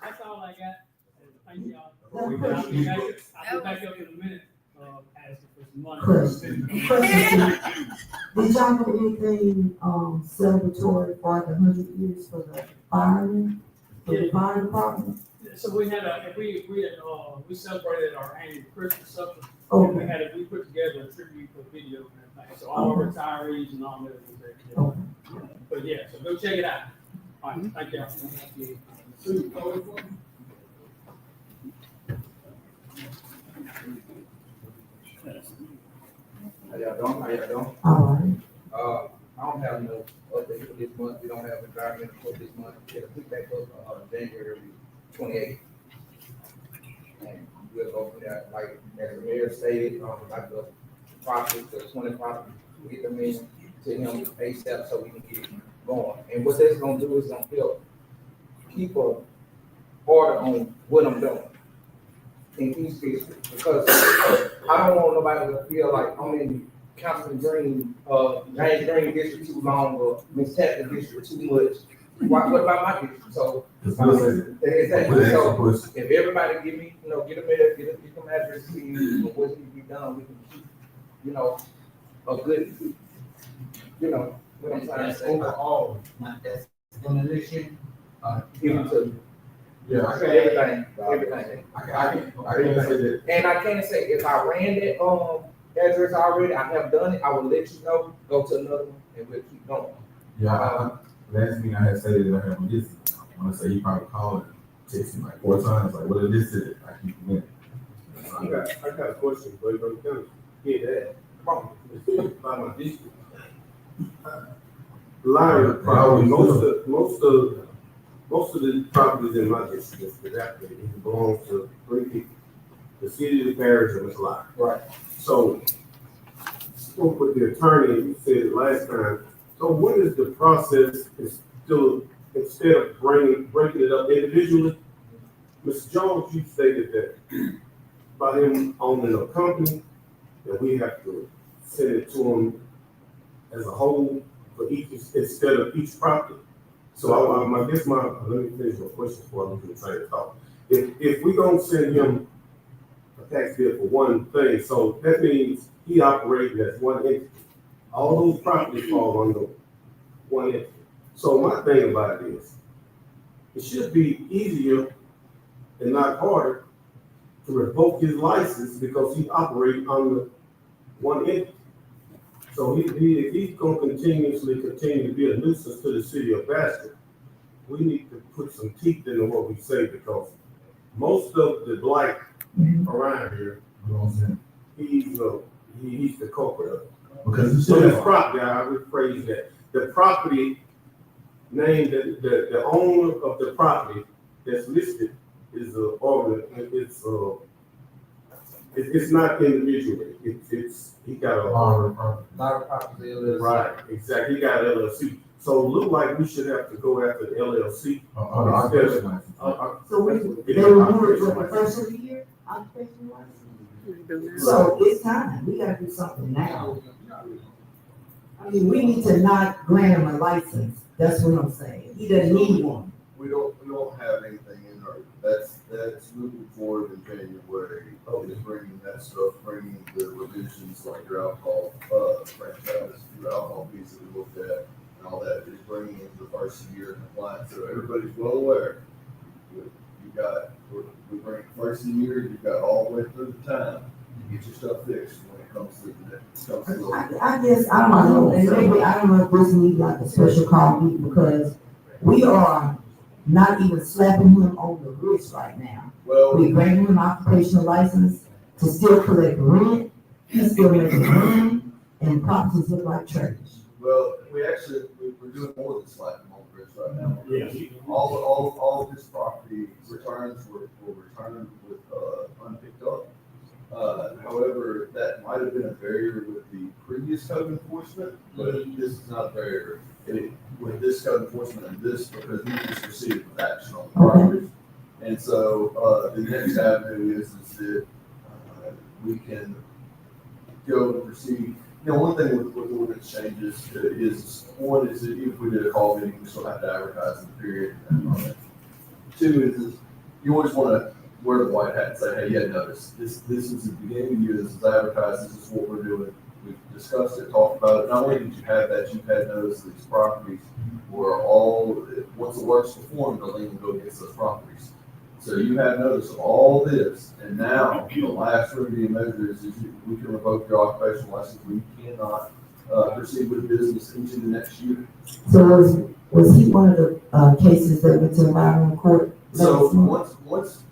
That's all I got. Thank y'all. I'll be back up in a minute, asking for some money. Question. Did y'all do anything, celebratory for the 100 years for the firemen, for the fire department? So we had we celebrated our annual Christmas supper. Okay. And we put together a tribute for video and everything. So all our retirees and all that was there. Okay. But yeah, so go check it out. All right, thank y'all. How y'all doing? How y'all doing? All right. I don't have no update for this month. We don't have environmental for this month. It'll pick back up, January 28th. And we'll go from there, like, as the mayor stated, like the property, the 20 property, we get them in to him ASAP so we can get it going. And what that's gonna do is gonna help keep a order on what I'm doing in East District, because I don't want nobody to feel like I'm in Councilman Green, James Green district too long, or Miss Tappan district too much. What about my district? So, exactly. So if everybody give me, get them address to you, of what needs to be done, we can keep, a good, what I'm trying to say. Overall, not that's demolition, Even to, Yeah, everything. I can't say that. And I can't say, if I ran that, address already, I have done it, I will let you know, go to another one, and we'll keep going. Yeah, last meeting I had stated that I have this, I wanna say he probably called and texted me like 4 times, like, what is this? I keep forgetting. I got a question, but I'm gonna get that. By my district. Larry, probably most of the properties in my district is dilapidated. It belongs to 3 people. The city, the parish, and the lot. Right. So, spoke with the attorney, you said it last time. So what is the process instead of breaking it up individually? Mr. Jones, you stated that by him owning a company, that we have to send it to him as a whole for each, instead of each property. So I guess let me finish my question before I look at the train of thought. If we gonna send him a tax bill for one thing, so that means he operating as one entity. All those properties fall under one entity. So my thing about it is, it should be easier and not harder to revoke his license because he operates under one entity. So if he's gonna continue to be a nuisance to the city of Bastrop, we need to put some teeth into what we say, because most of the blight around here, he's the culprit of it. Because So this property, I rephrase that, the property name, the owner of the property that's listed is it's not individually, he got a lot of properties, LLC. Right, exactly, he got an LLC. So it look like we should have to go after the LLC. So they remove it for the first of the year, occupation license? So it's time, we gotta do something now. I mean, we need to not grant him a license, that's what I'm saying, he doesn't need one. We don't have anything in our, that's moving forward in January, is bringing that stuff, bringing the revisions like your alcohol, franchise, your alcohol piece that we looked at, and all that, is bringing into the first year compliance, so everybody's well aware. We bring first of the year, you've got all the way through the time, to get your stuff fixed when it comes to the, I guess, I don't know, and maybe, I don't know if this needs like a special call meeting, because we are not even slapping him on the wrist right now. Well, We granted him an occupational license to still collect rent, he's still making money, and properties look like trash. well, we're doing more than slapping on the wrist right now. Yeah. All of his property returns were returned with, unpicked up. However, that might have been a barrier with the previous code enforcement, but this is not a barrier. With this code enforcement and this, because we just proceeded with action on the property. And so, the next avenue is that, we can go and proceed. You know, one thing with ordinance changes is, one is that if we did a call meeting, we still have to advertise in the period. Two is you always want to wear the white hat and say, hey, yeah, notice, this is the beginning of the year, this is advertised, this is what we're doing. We've discussed it, talked about it. Not only did you have that, you've had notice that these properties were all, once the work's performed, the lien will go against those properties. So you have notice of all this, and now the last remedy measure is we can revoke your occupational license. We cannot proceed with business into the next year. So was he one of the cases that went to environmental court? So once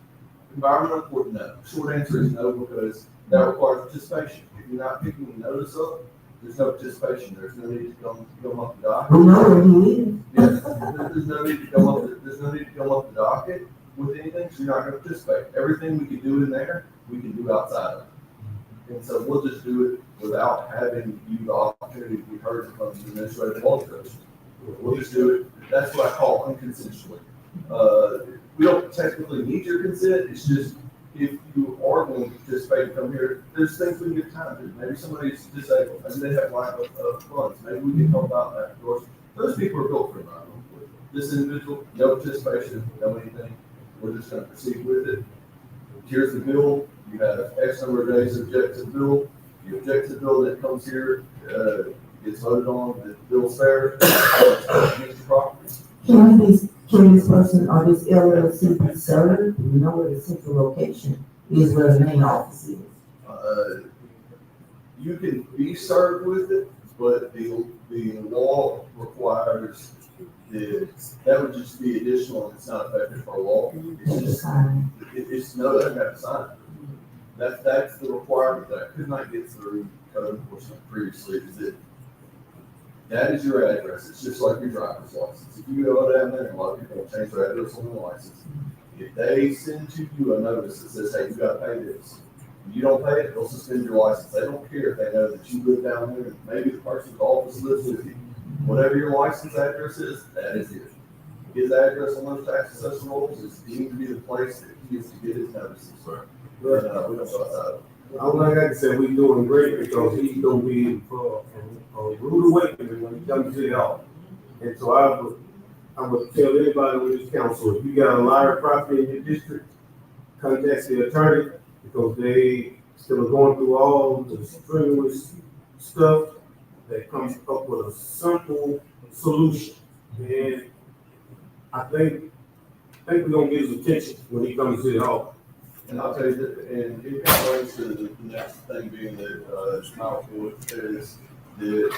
environmental court, no. Short answer is no, because that requires participation. If you're not picking the notice up, there's no participation. There's no need to come up the docket. We know where he is. Yes, there's no need to come up. There's no need to come up the docket with anything. So you're not going to participate. Everything we can do in there, we can do outside of it. And so we'll just do it without having you the opportunity to be heard from the administrative law judge. We'll just do it. That's what I call unconsensually. We don't technically need your consent. It's just if you are going to participate and come here, there's things we can give time to. Maybe somebody's disabled. Maybe they have lack of funds. Maybe we can help out that. Of course, those people are built for environmental. This individual, no participation, no anything. We're just going to proceed with it. Here's the bill. You have X number of days to object to the bill. You object to the bill that comes here, gets voted on, the bill's fair, against the property. Can this person or this LLC be served? We know where the central location is, where the main office is. You can be served with it, but the law requires that would just be additional and it's not effective for law. It's just, it's no, they don't have to sign it. That's the requirement that I could not get through code enforcement previously, is that is your address. It's just like your driver's license. If you go down there, and a lot of people will change their address on their license. If they send to you a notice that says, hey, you gotta pay this, and you don't pay it, they'll suspend your license. They don't care if they know that you live down there, and maybe the person's office lives with you. Whatever your license address is, that is it. His address on those tax assessment rolls is deemed to be the place that he is to get his notices. We don't go outside of it. Like I said, we're doing great because he's gonna be for a rude awakening when he comes to the office. And so I would tell anybody with this council, if you got a lot of property in your district, contact the attorney because they still are going through all the strenuous stuff that comes up with a simple solution. And I think we're gonna get his attention when he comes to the office. And I'll tell you that, and it kind of relates to the next thing being that, Smile Court is that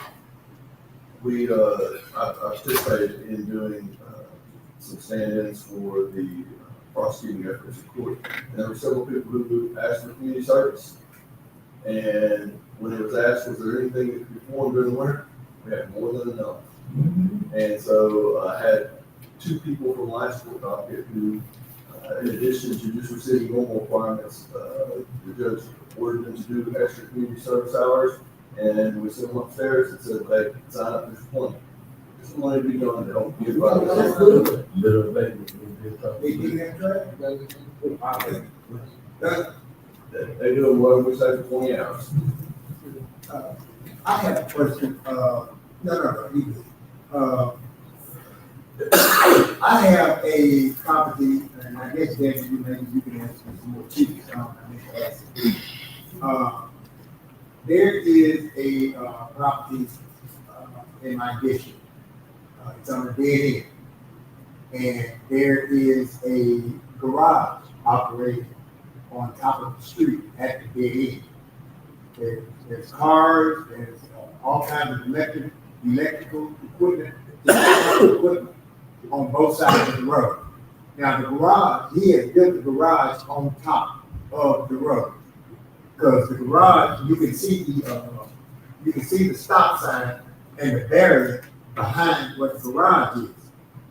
I participated in doing, some stand-ins for the prosecuting efforts in court. And there were several people who asked for community service. And when it was asked, was there anything that could be performed during the winter? We had more than enough. And so I had two people from last court docket who, in addition to just receiving normal requirements, the judge ordered them to do extra community service hours, and we sent them upstairs and said, hey, sign up for 20. There's money to be done to help get by. They do a load, we say for 20 hours. I have a question, No, you good. I have a property, and I guess Debbie, you can answer this more cheaply, so I need to ask it. There is a, property, in my district. It's on a dead end. And there is a garage operating on top of the street at the dead end. There's cars, there's all kinds of electrical equipment on both sides of the road. Now the garage, he has built the garage on top of the road. Because the garage, you can see the stop sign and the barrier behind what the garage is.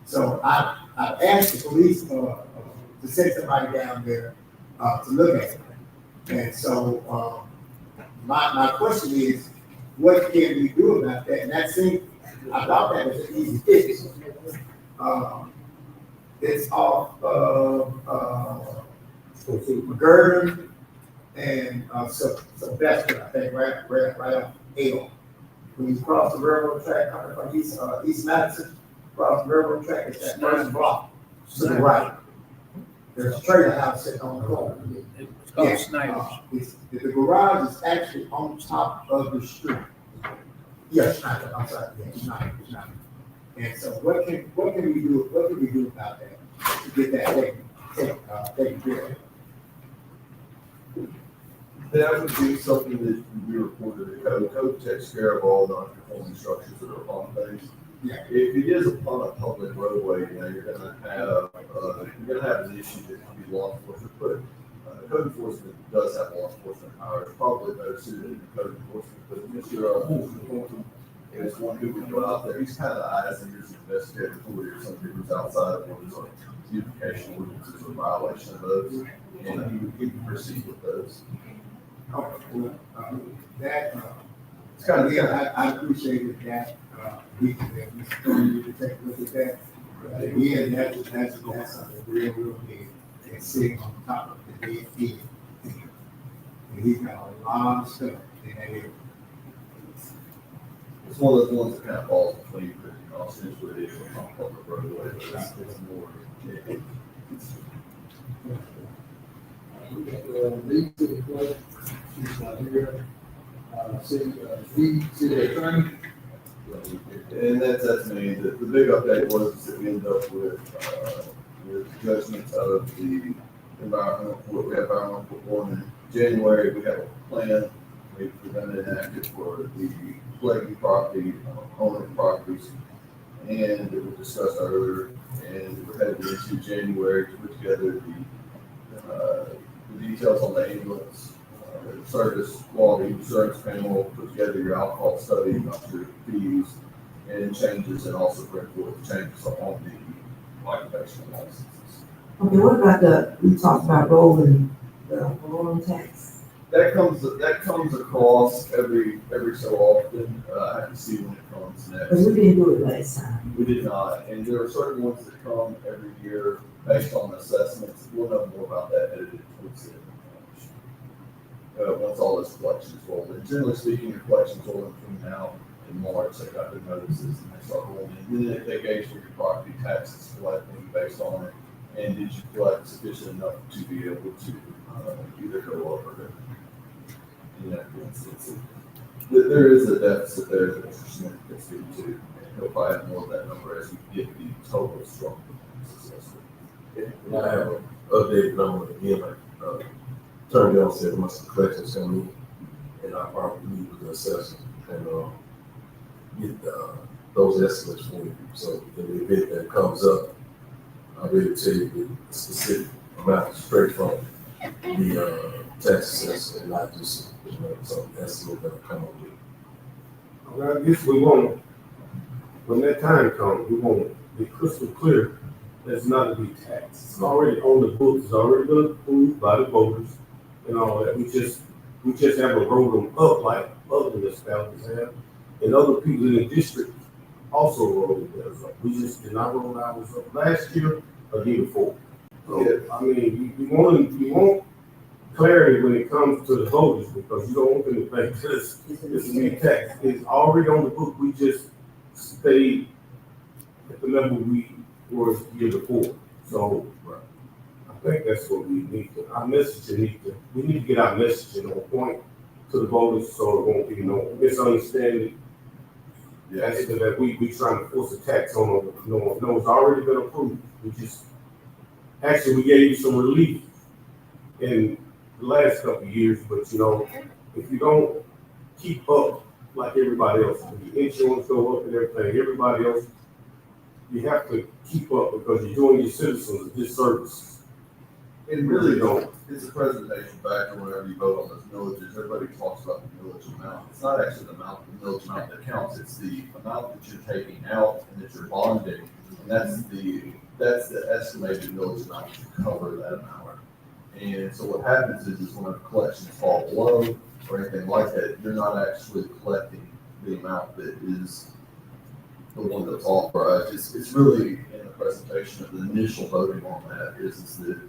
So I've asked the police to send somebody down there to look at it. And so my question is, what can we do about that? And that seemed, I thought that was an easy fix. It's off McGurn and Sylvester, I think, right off L. When you cross the railroad track coming from East Madison, cross the railroad track, it's that first block to the right. There's a trailer house sitting on the corner. It's called Snyder's. The garage is actually on top of the street. Yes, Snyder, I'm sorry, yeah, Snyder. And so what can we do about that to get that taken care of? That would be something that we reported to code. Code takes care of all non-conforming structures that are on things. Yeah. If it is upon a public roadway, you're gonna have an issue that can be law enforcement, but code enforcement does have law enforcement powers, probably better suited than code enforcement, but Mr. Thornton is one who would go out there. He's kind of the eyes and ears investigator for somebody who's outside of what is on beautification ordinances or violation of those, and he would proceed with those. That, it's kind of, yeah, I appreciated that, we can to take a look at that. Again, that's something real big, and sitting on top of the dead end. And he's got a lot of stuff in that area. It's one of those ones that kind of falls between, because, essentially it is a public roadway, but it's more. Lead to the flood. She's not here. City attorney. And that's me. The big update was that we ended up with judgments out of the environmental court. We have environmental court in January. We have a plan. We presented and acted for the Flaky property, owner properties, and it was discussed earlier. And we're headed into January to put together the details on the ambulance service quality insurance panel, put together your alcohol study, your fees, and changes, and also bring forward changes on the occupational licenses. Okay, what about we talked about rolling the tax? That comes across every so often. I have to see when it comes next. Because we didn't do it last time. We did not, and there are certain ones that come every year based on assessments. We'll know more about that headed towards the end of March. Once all this collections roll in. Generally speaking, your collections roll in between now and March. They got their notices and they start rolling in. Then they gauge where your property taxes collecting based on it, and did you collect sufficient enough to be able to either go up or down. In that instance, there is a deficit there that Mr. Smith gets into, and he'll probably have more of that number as we get the total strong successful. And I have an updated number again, like Attorney Dale said, once the collections come in, and I probably meet with the assessor and get those estimates for you. So in the event that comes up, I'll be able to tell you the specific amount straight from the tax assessor and not just some estimate that'll come up with. Well, I guess we want, when that time comes, we want to be crystal clear that's not to be taxed. It's already on the books, it's already been approved by the voters and all that. We just haven't rolled them up like other municipalities have. And other people in the district also rolled theirs up. We just did not roll ours up last year or the year before. So, yeah. I mean, you want clarity when it comes to the voters, because you don't want them to think this is new tax. It's already on the book. We just stay at the level we were the year before. So I think that's what we need to, we need to get our messaging on point to the voters so it won't be no misunderstanding. As to that we trying to force a tax on them. No, it's already been approved. We gave you some relief in the last couple of years, but if you don't keep up like everybody else, the insurance go up and everything, everybody else, you have to keep up because you're doing your citizens a disservice. And really don't, it's a presentation factor whenever you vote on those millages. Everybody talks about the millage amount. It's not actually the millage amount that counts. It's the amount that you're taking out and that you're bonding. And that's the estimated millage amount to cover that amount. And so what happens is when collections fall below or anything like that, you're not actually collecting the amount that is the one that's authorized. It's really in the presentation of the initial voting on that is that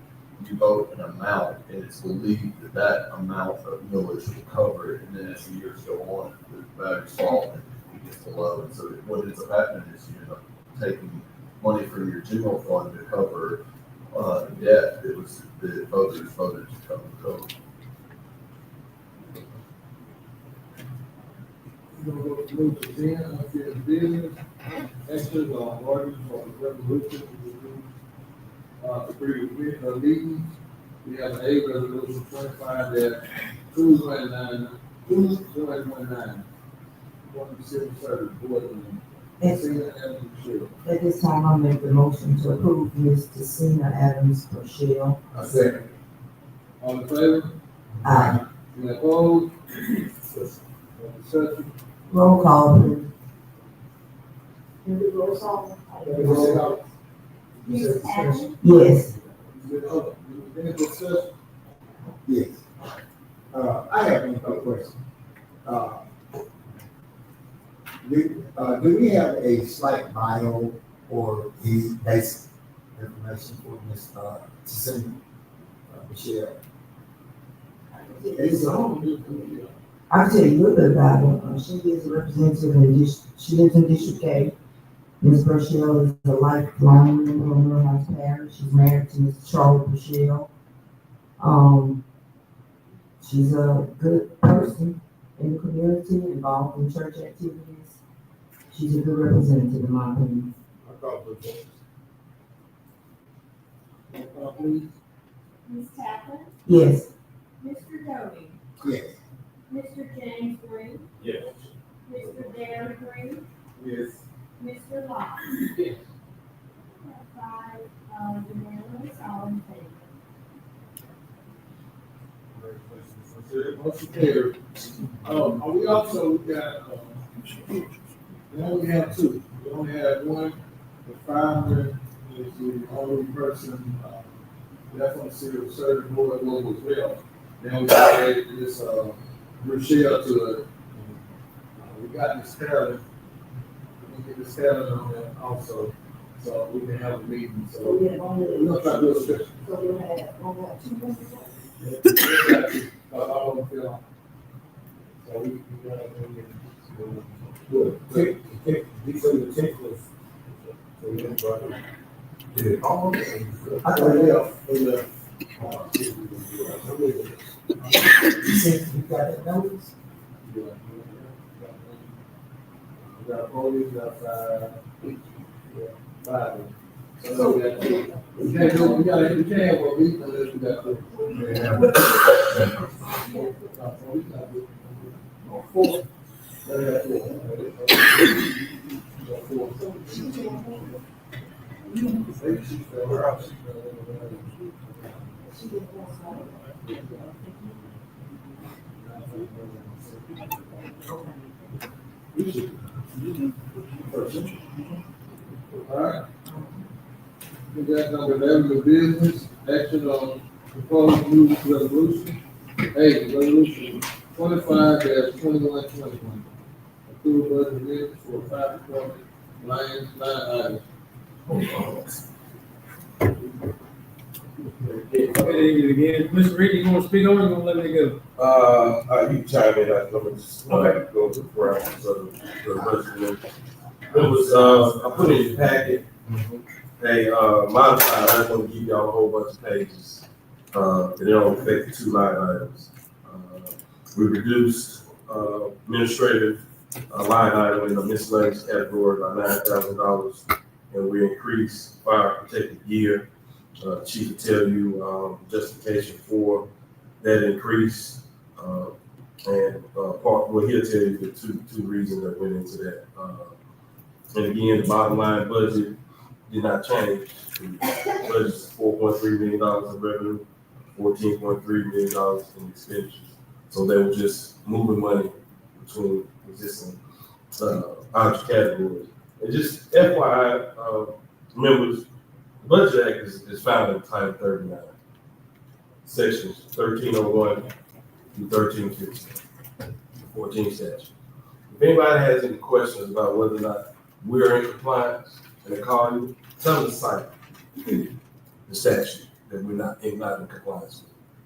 you vote an amount, and it's believed that that amount of millage will cover it, and then as the years go on, the values fall and it gets below. And so what ends up happening is you end up taking money from your general fund to cover debt that was the voters voted to cover the code. Move to 10, unfinished business, action on orders for the resolution to three meetings. We have a resolution 25-219, one civil service board. At this time, I make the motion to approve Ms. Tessina Adams Rochelle. I second. All in favor? Aye. Any opposed? Discussion. Roll call, please. Roll call. Yes. Any discussion? Yes. I have one question. Do we have a slight bio or the basic information for Ms. Tessina Michelle? I can tell you a little bit about her. She is a representative she lives in District K. Ms. Rochelle is a lifelong member of Millhouse Parish. She's married to Mr. Charles Rochelle. She's a good person in the community, involved in church activities. She's a good representative, in my opinion. Ms. Tappan? Yes. Mr. Doty? Yes. Mr. James Green? Yes. Mr. Darren Green? Yes. Mr. Locke? Yes. Five, unanimous, all in favor. Motion carried. We also got, we only have two. We only have one. The founder is the only person, that's on the civil service board level as well. Now we added this, Rochelle to it. We got this Carolyn. We get this Carolyn on there also, so we can have a meeting, so. We're gonna try to do a special. So we'll have two members. All of them feel. So we got These are the tickets. So we didn't brought them. I thought, yeah. You said you got that notice? We got police outside. Five. So we got, we can't go, we can't go meet unless we got to. Four. All right. We got number 11 of business, action on proposed new resolution. Resolution 25-2121. Approve budget amendments for fire department line items. Again, Mr. Reed, you want to speak on it, or you want to let me go? You can chime in, I'm just, go to the parameters of the resolution. It was, I put it in your packet, they, modified, I don't want to give y'all a whole bunch of pages. It don't affect the two line items. We reduced, administrative, line item in the miscellaneous category by $9,000, and we increased fire protective gear. Chief will tell you, justification for that increase, and, well, he'll tell you the two reasons that went into that. And again, the bottom line budget did not change. The budget is $4.3 million in revenue, $14.3 million in expenditures. So they were just moving money between existing object categories. And just FYI, members, the Budget Act is found in Title 39, sections 1301 through 1315, 14 statute. If anybody has any questions about whether or not we're in compliance and they call you, tell them to cite the statute that we're not in compliance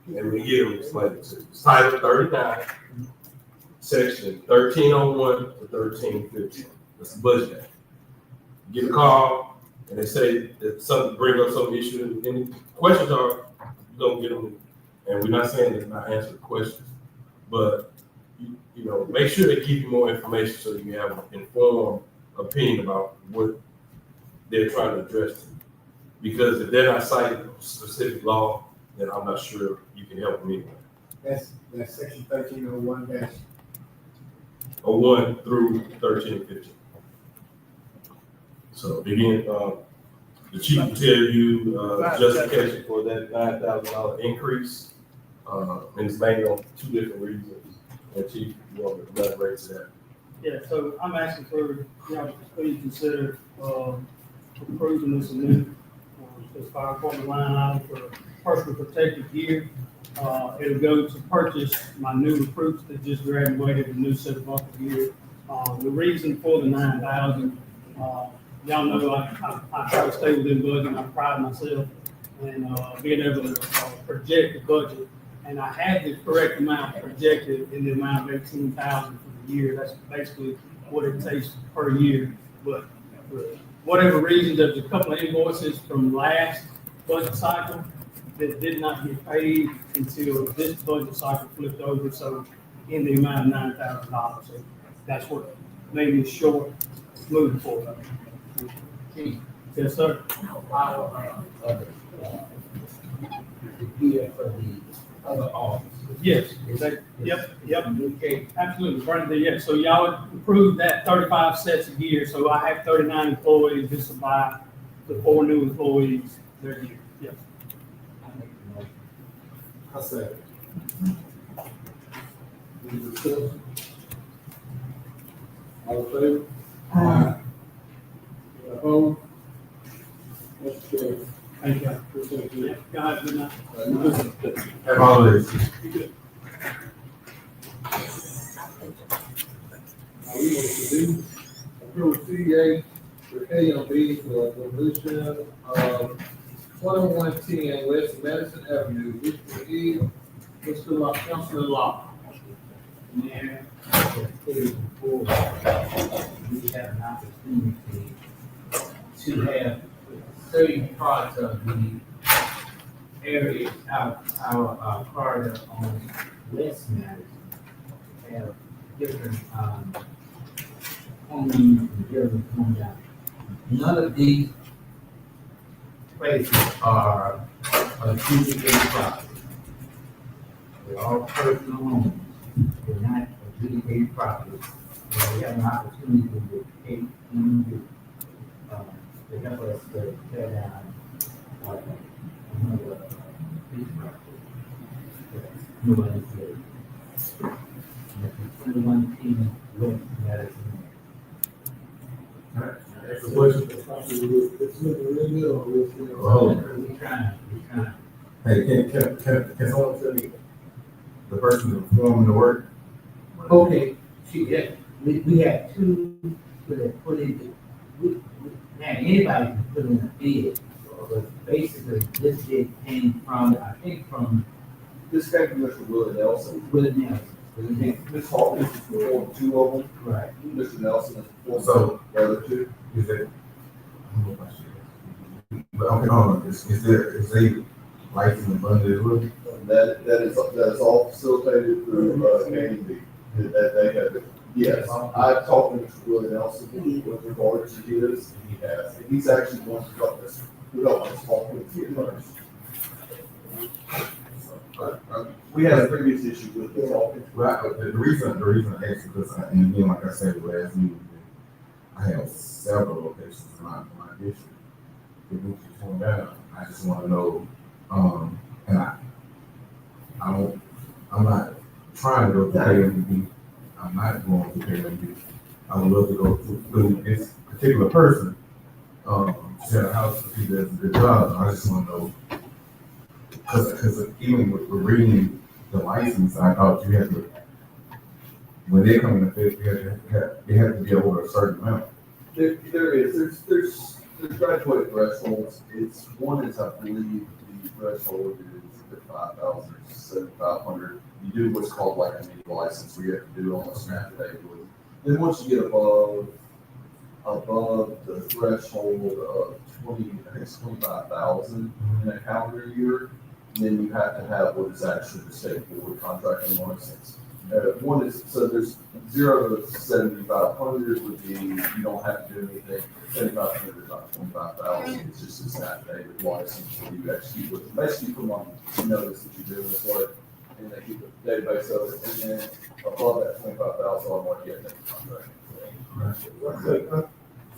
with. And we get them explained to you. It's Title 39, section 1301 to 1315. That's the Budget Act. You get a call and they say that something, bring up some issue, and the questions are, you don't get them. And we're not saying they're not answering questions, but you know, make sure they give you more information so you have an informed opinion about what they're trying to address. Because if they're not citing a specific law, then I'm not sure you can help them anyway. That's section 1301 01 through 1315. So again, the chief will tell you justification for that $9,000 increase, and it's mainly on two different reasons. And chief, you want to elaborate to that? Yeah, so I'm asking for, y'all to please consider, approving this amendment, this fire department line item for personal protective gear. It'll go to purchase my new recruits that just graduated a new set of buckle gear. The reason for the 9,000, y'all know I try to stay within budget. I pride myself in being able to project the budget. And I had the correct amount projected in the amount of 18,000 for the year. That's basically what it takes per year. But for whatever reason, there's a couple of invoices from last budget cycle that did not get paid until this budget cycle flipped over. So in the amount of $9,000. So that's what made me short moving forward. Yes, sir. Other office. Yes, yep, absolutely, right there, yeah, so y'all approved that 35 sets of gear, so I have 39 employees, this will buy the 4 new employees their gear, yes. I say. Any discussion? All in favor? Opposed? Motion carries. Thank you. Appreciate you. Yeah, y'all have a good night. Have holidays. We want to do approve CA for KMB for demolition of 2110 West Madison Avenue, District E, Mr. Law, Councilor Law. Mayor, before we have an opportunity to have certain parts of the area, our corridor on West Madison have different, homes and buildings come down. None of these places are adjudicated property. They're all personal homes. They're not adjudicated property. We have an opportunity to pay them to help us to tear down another piece of property. Nobody's there. 2110 West Madison. That's the question. It's looking real good on this. We're trying. Hey, can someone tell me the person performing the work? Okay, we have two that put in, now anybody can put in a bid, but basically this bid came from, I think from This came from Mr. Wood Nelson. Wood Nelson. Ms. Hawkins is performed two of them. Right. Mr. Nelson is performed So- the other two. Is that? But okay, hold on, is they licensing funded as well? That is all facilitated through, K&B. That they have, yes. I've talked to Mr. Willie Nelson with regards to his, and he has, and he's actually going to help us, talk with the first. We had a previous issue with the Hawkins. Well, the reason I asked because, and again, like I said last meeting, I have several locations in my district. If we keep going down, I just want to know, and I'm not trying to go to KMB. I'm not going to KMB. I would love to go through this particular person, share a house if he does a good job. I just want to know, because even with reading the license, I thought you had to, when they come in the fifth, they have to be over a certain amount. There's graduated thresholds. One is, I believe, the threshold is 5,000 or 7,500. You do what's called like a mini license where you have to do almost an affidavit. Then once you get above the threshold of 25,000 in a calendar year, then you have to have what is actually the state board contracting license. One is, so there's 0 to 7,500 would be, you don't have to do anything. 7,500 is about 25,000, it's just this affidavit license where you execute with, basically put on notice that you're doing this work, and they keep a database of it, and then above that 25,000, I'm like, yeah, that's contract.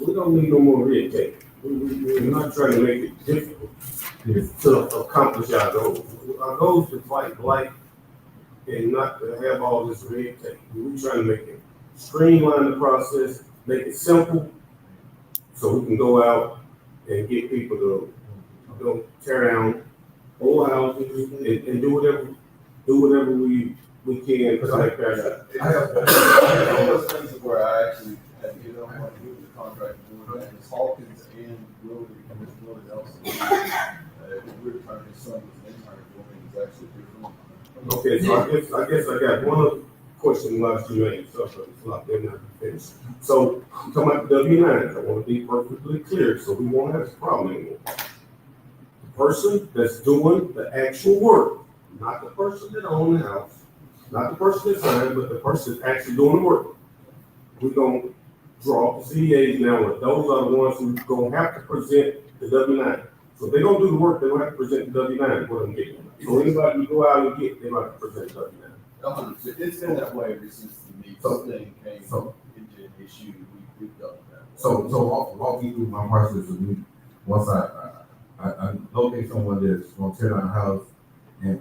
We don't need no more red tape. We're not trying to make it difficult to accomplish our goals. Our goals is to fight blight and not to have all this red tape. We're trying to make it streamline the process, make it simple, so we can go out and get people to go tear down old houses and do whatever we can to make that. I have one of those things where I actually, I want to do the contract board, and it's Hawkins and Willie, and Mr. Willie Nelson. We're trying to do something with an intern building is actually different. Okay, so I guess I got one other question left you made, so it's not, they're not finished. So, I'm talking about the W-9, I want to be perfectly clear, so we won't have this problem anymore. The person that's doing the actual work, not the person that owns the house, not the person that signed, but the person that's actually doing the work. We're gonna draw up the CDAs now, and those are the ones who gonna have to present the W-9. So if they're gonna do the work, they're gonna have to present the W-9, what I'm getting. So anybody you go out and get, they're gonna have to present the W-9. It's been that way ever since the meat thing came into an issue, we've done that. So walk me through my process of me. Once I locate someone that's gonna tear down a house, and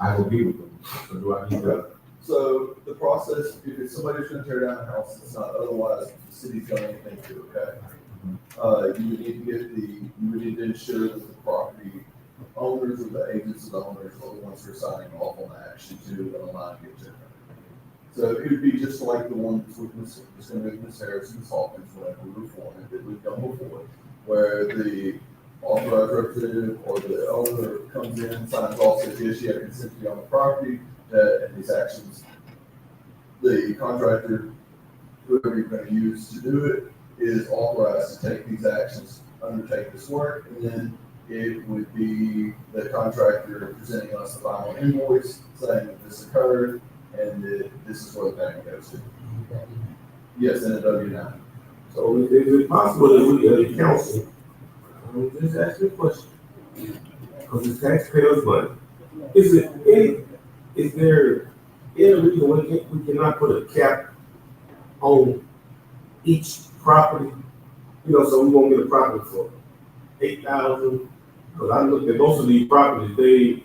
I will be with them. So do I need to? So the process, if it's somebody who's gonna tear down a house, it's not otherwise the city's done anything to it, okay? You would need to ensure that the property owners or the agents of the owners are the ones who are signing off on the action to allow you to. So it would be just like the one that's with Ms. Harris, Ms. Hawkins, whatever we reform it, that we've done before, where the authorized representative or the owner comes in, signs off, says, yes, you have consent to be on the property, and these actions, the contractor, whoever you're gonna use to do it, is authorized to take these actions, undertake this work, and then it would be the contractor presenting us the final invoice, saying that this occurred, and that this is where the payment goes to. Yes, and a W-9. So is it possible that we, as a council, I'm just asking a question, because it's taxpayers' money. Is there any reason we cannot put a cap on each property? You know, so we won't get a property for 8,000, because I looked at most of these properties,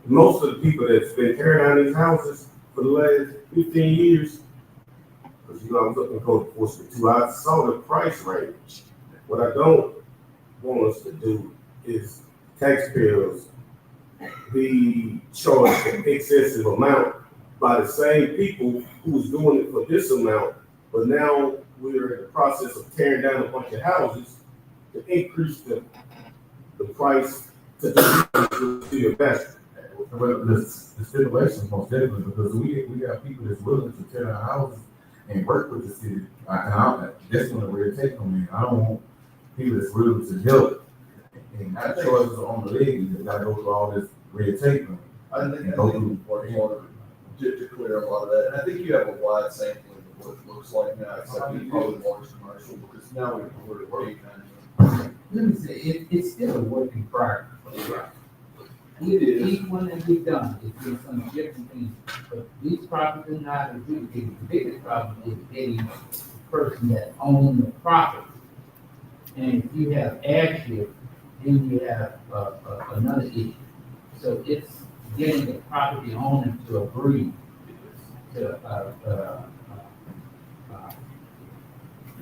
most of the people that's been tearing down these houses for the last 15 years, because I was looking at code enforcement too, I saw the price range. What I don't want us to do is taxpayers be charged an excessive amount by the same people who's doing it for this amount, but now we're in the process of tearing down a bunch of houses to increase the price to the investor. Well, the stipulations most definitely, because we have people that's willing to tear down houses and work with the city. That's when the red tape come in. I don't want people that's willing to help and not choices on the leg, you just gotta go through all this red tape. I think important to clear a lot of that, and I think you have a wide sampling of what it looks like now, except you probably more commercial, because now we're working on. Let me say, it's still a work in progress. Each one that we've done is doing some different things, but these properties are not adjudicated. The biggest problem is getting the person that owns the property. And if you have airship, then you have another issue. So it's getting the property owner to agree to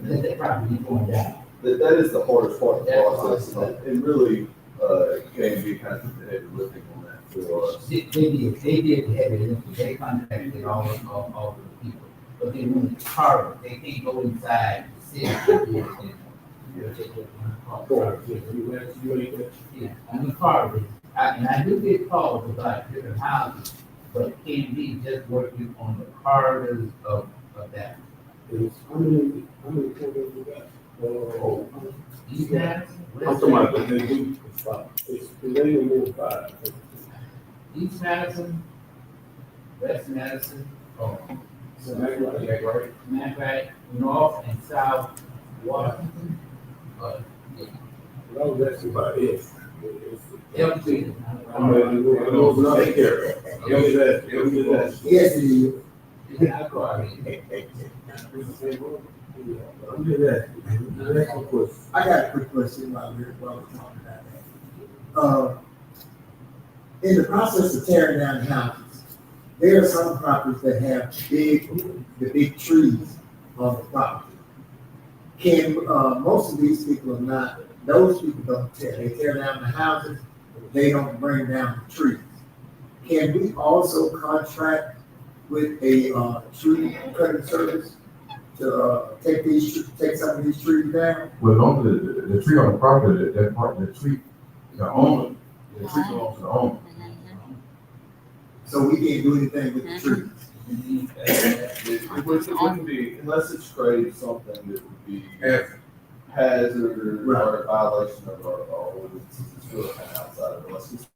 let that property be going down. That is the hardest part of the process, and really, can be kind of the heavy lifting on that for us. They did the heavy lifting. They contacted all of the people, but they want to carve it. They can't go inside the city. Yeah, on the carve. And I do get calls about different houses, but can be just working on the corridors of that. How many companies you got? East Madison, I'm talking about the new spot. It's they only 5. East Madison, West Madison, So that's right. Matter North and South Washington. No, that's about it. Everything. Take care. Yes, it is. Yeah, I call it. I got a quick question while we're talking about that. In the process of tearing down houses, there are some properties that have the big trees on the property. Most of these people are not, those people don't tear. They tear down the houses, they don't bring down the trees. Can we also contract with a tree cutting service to take some of these trees down? Well, only the tree on the property, that part, the tree belongs to the owner. So we can't do anything with the trees. It wouldn't be, unless it's created something that would be hazard or a violation of our ordinances, it's really kind of outside of us.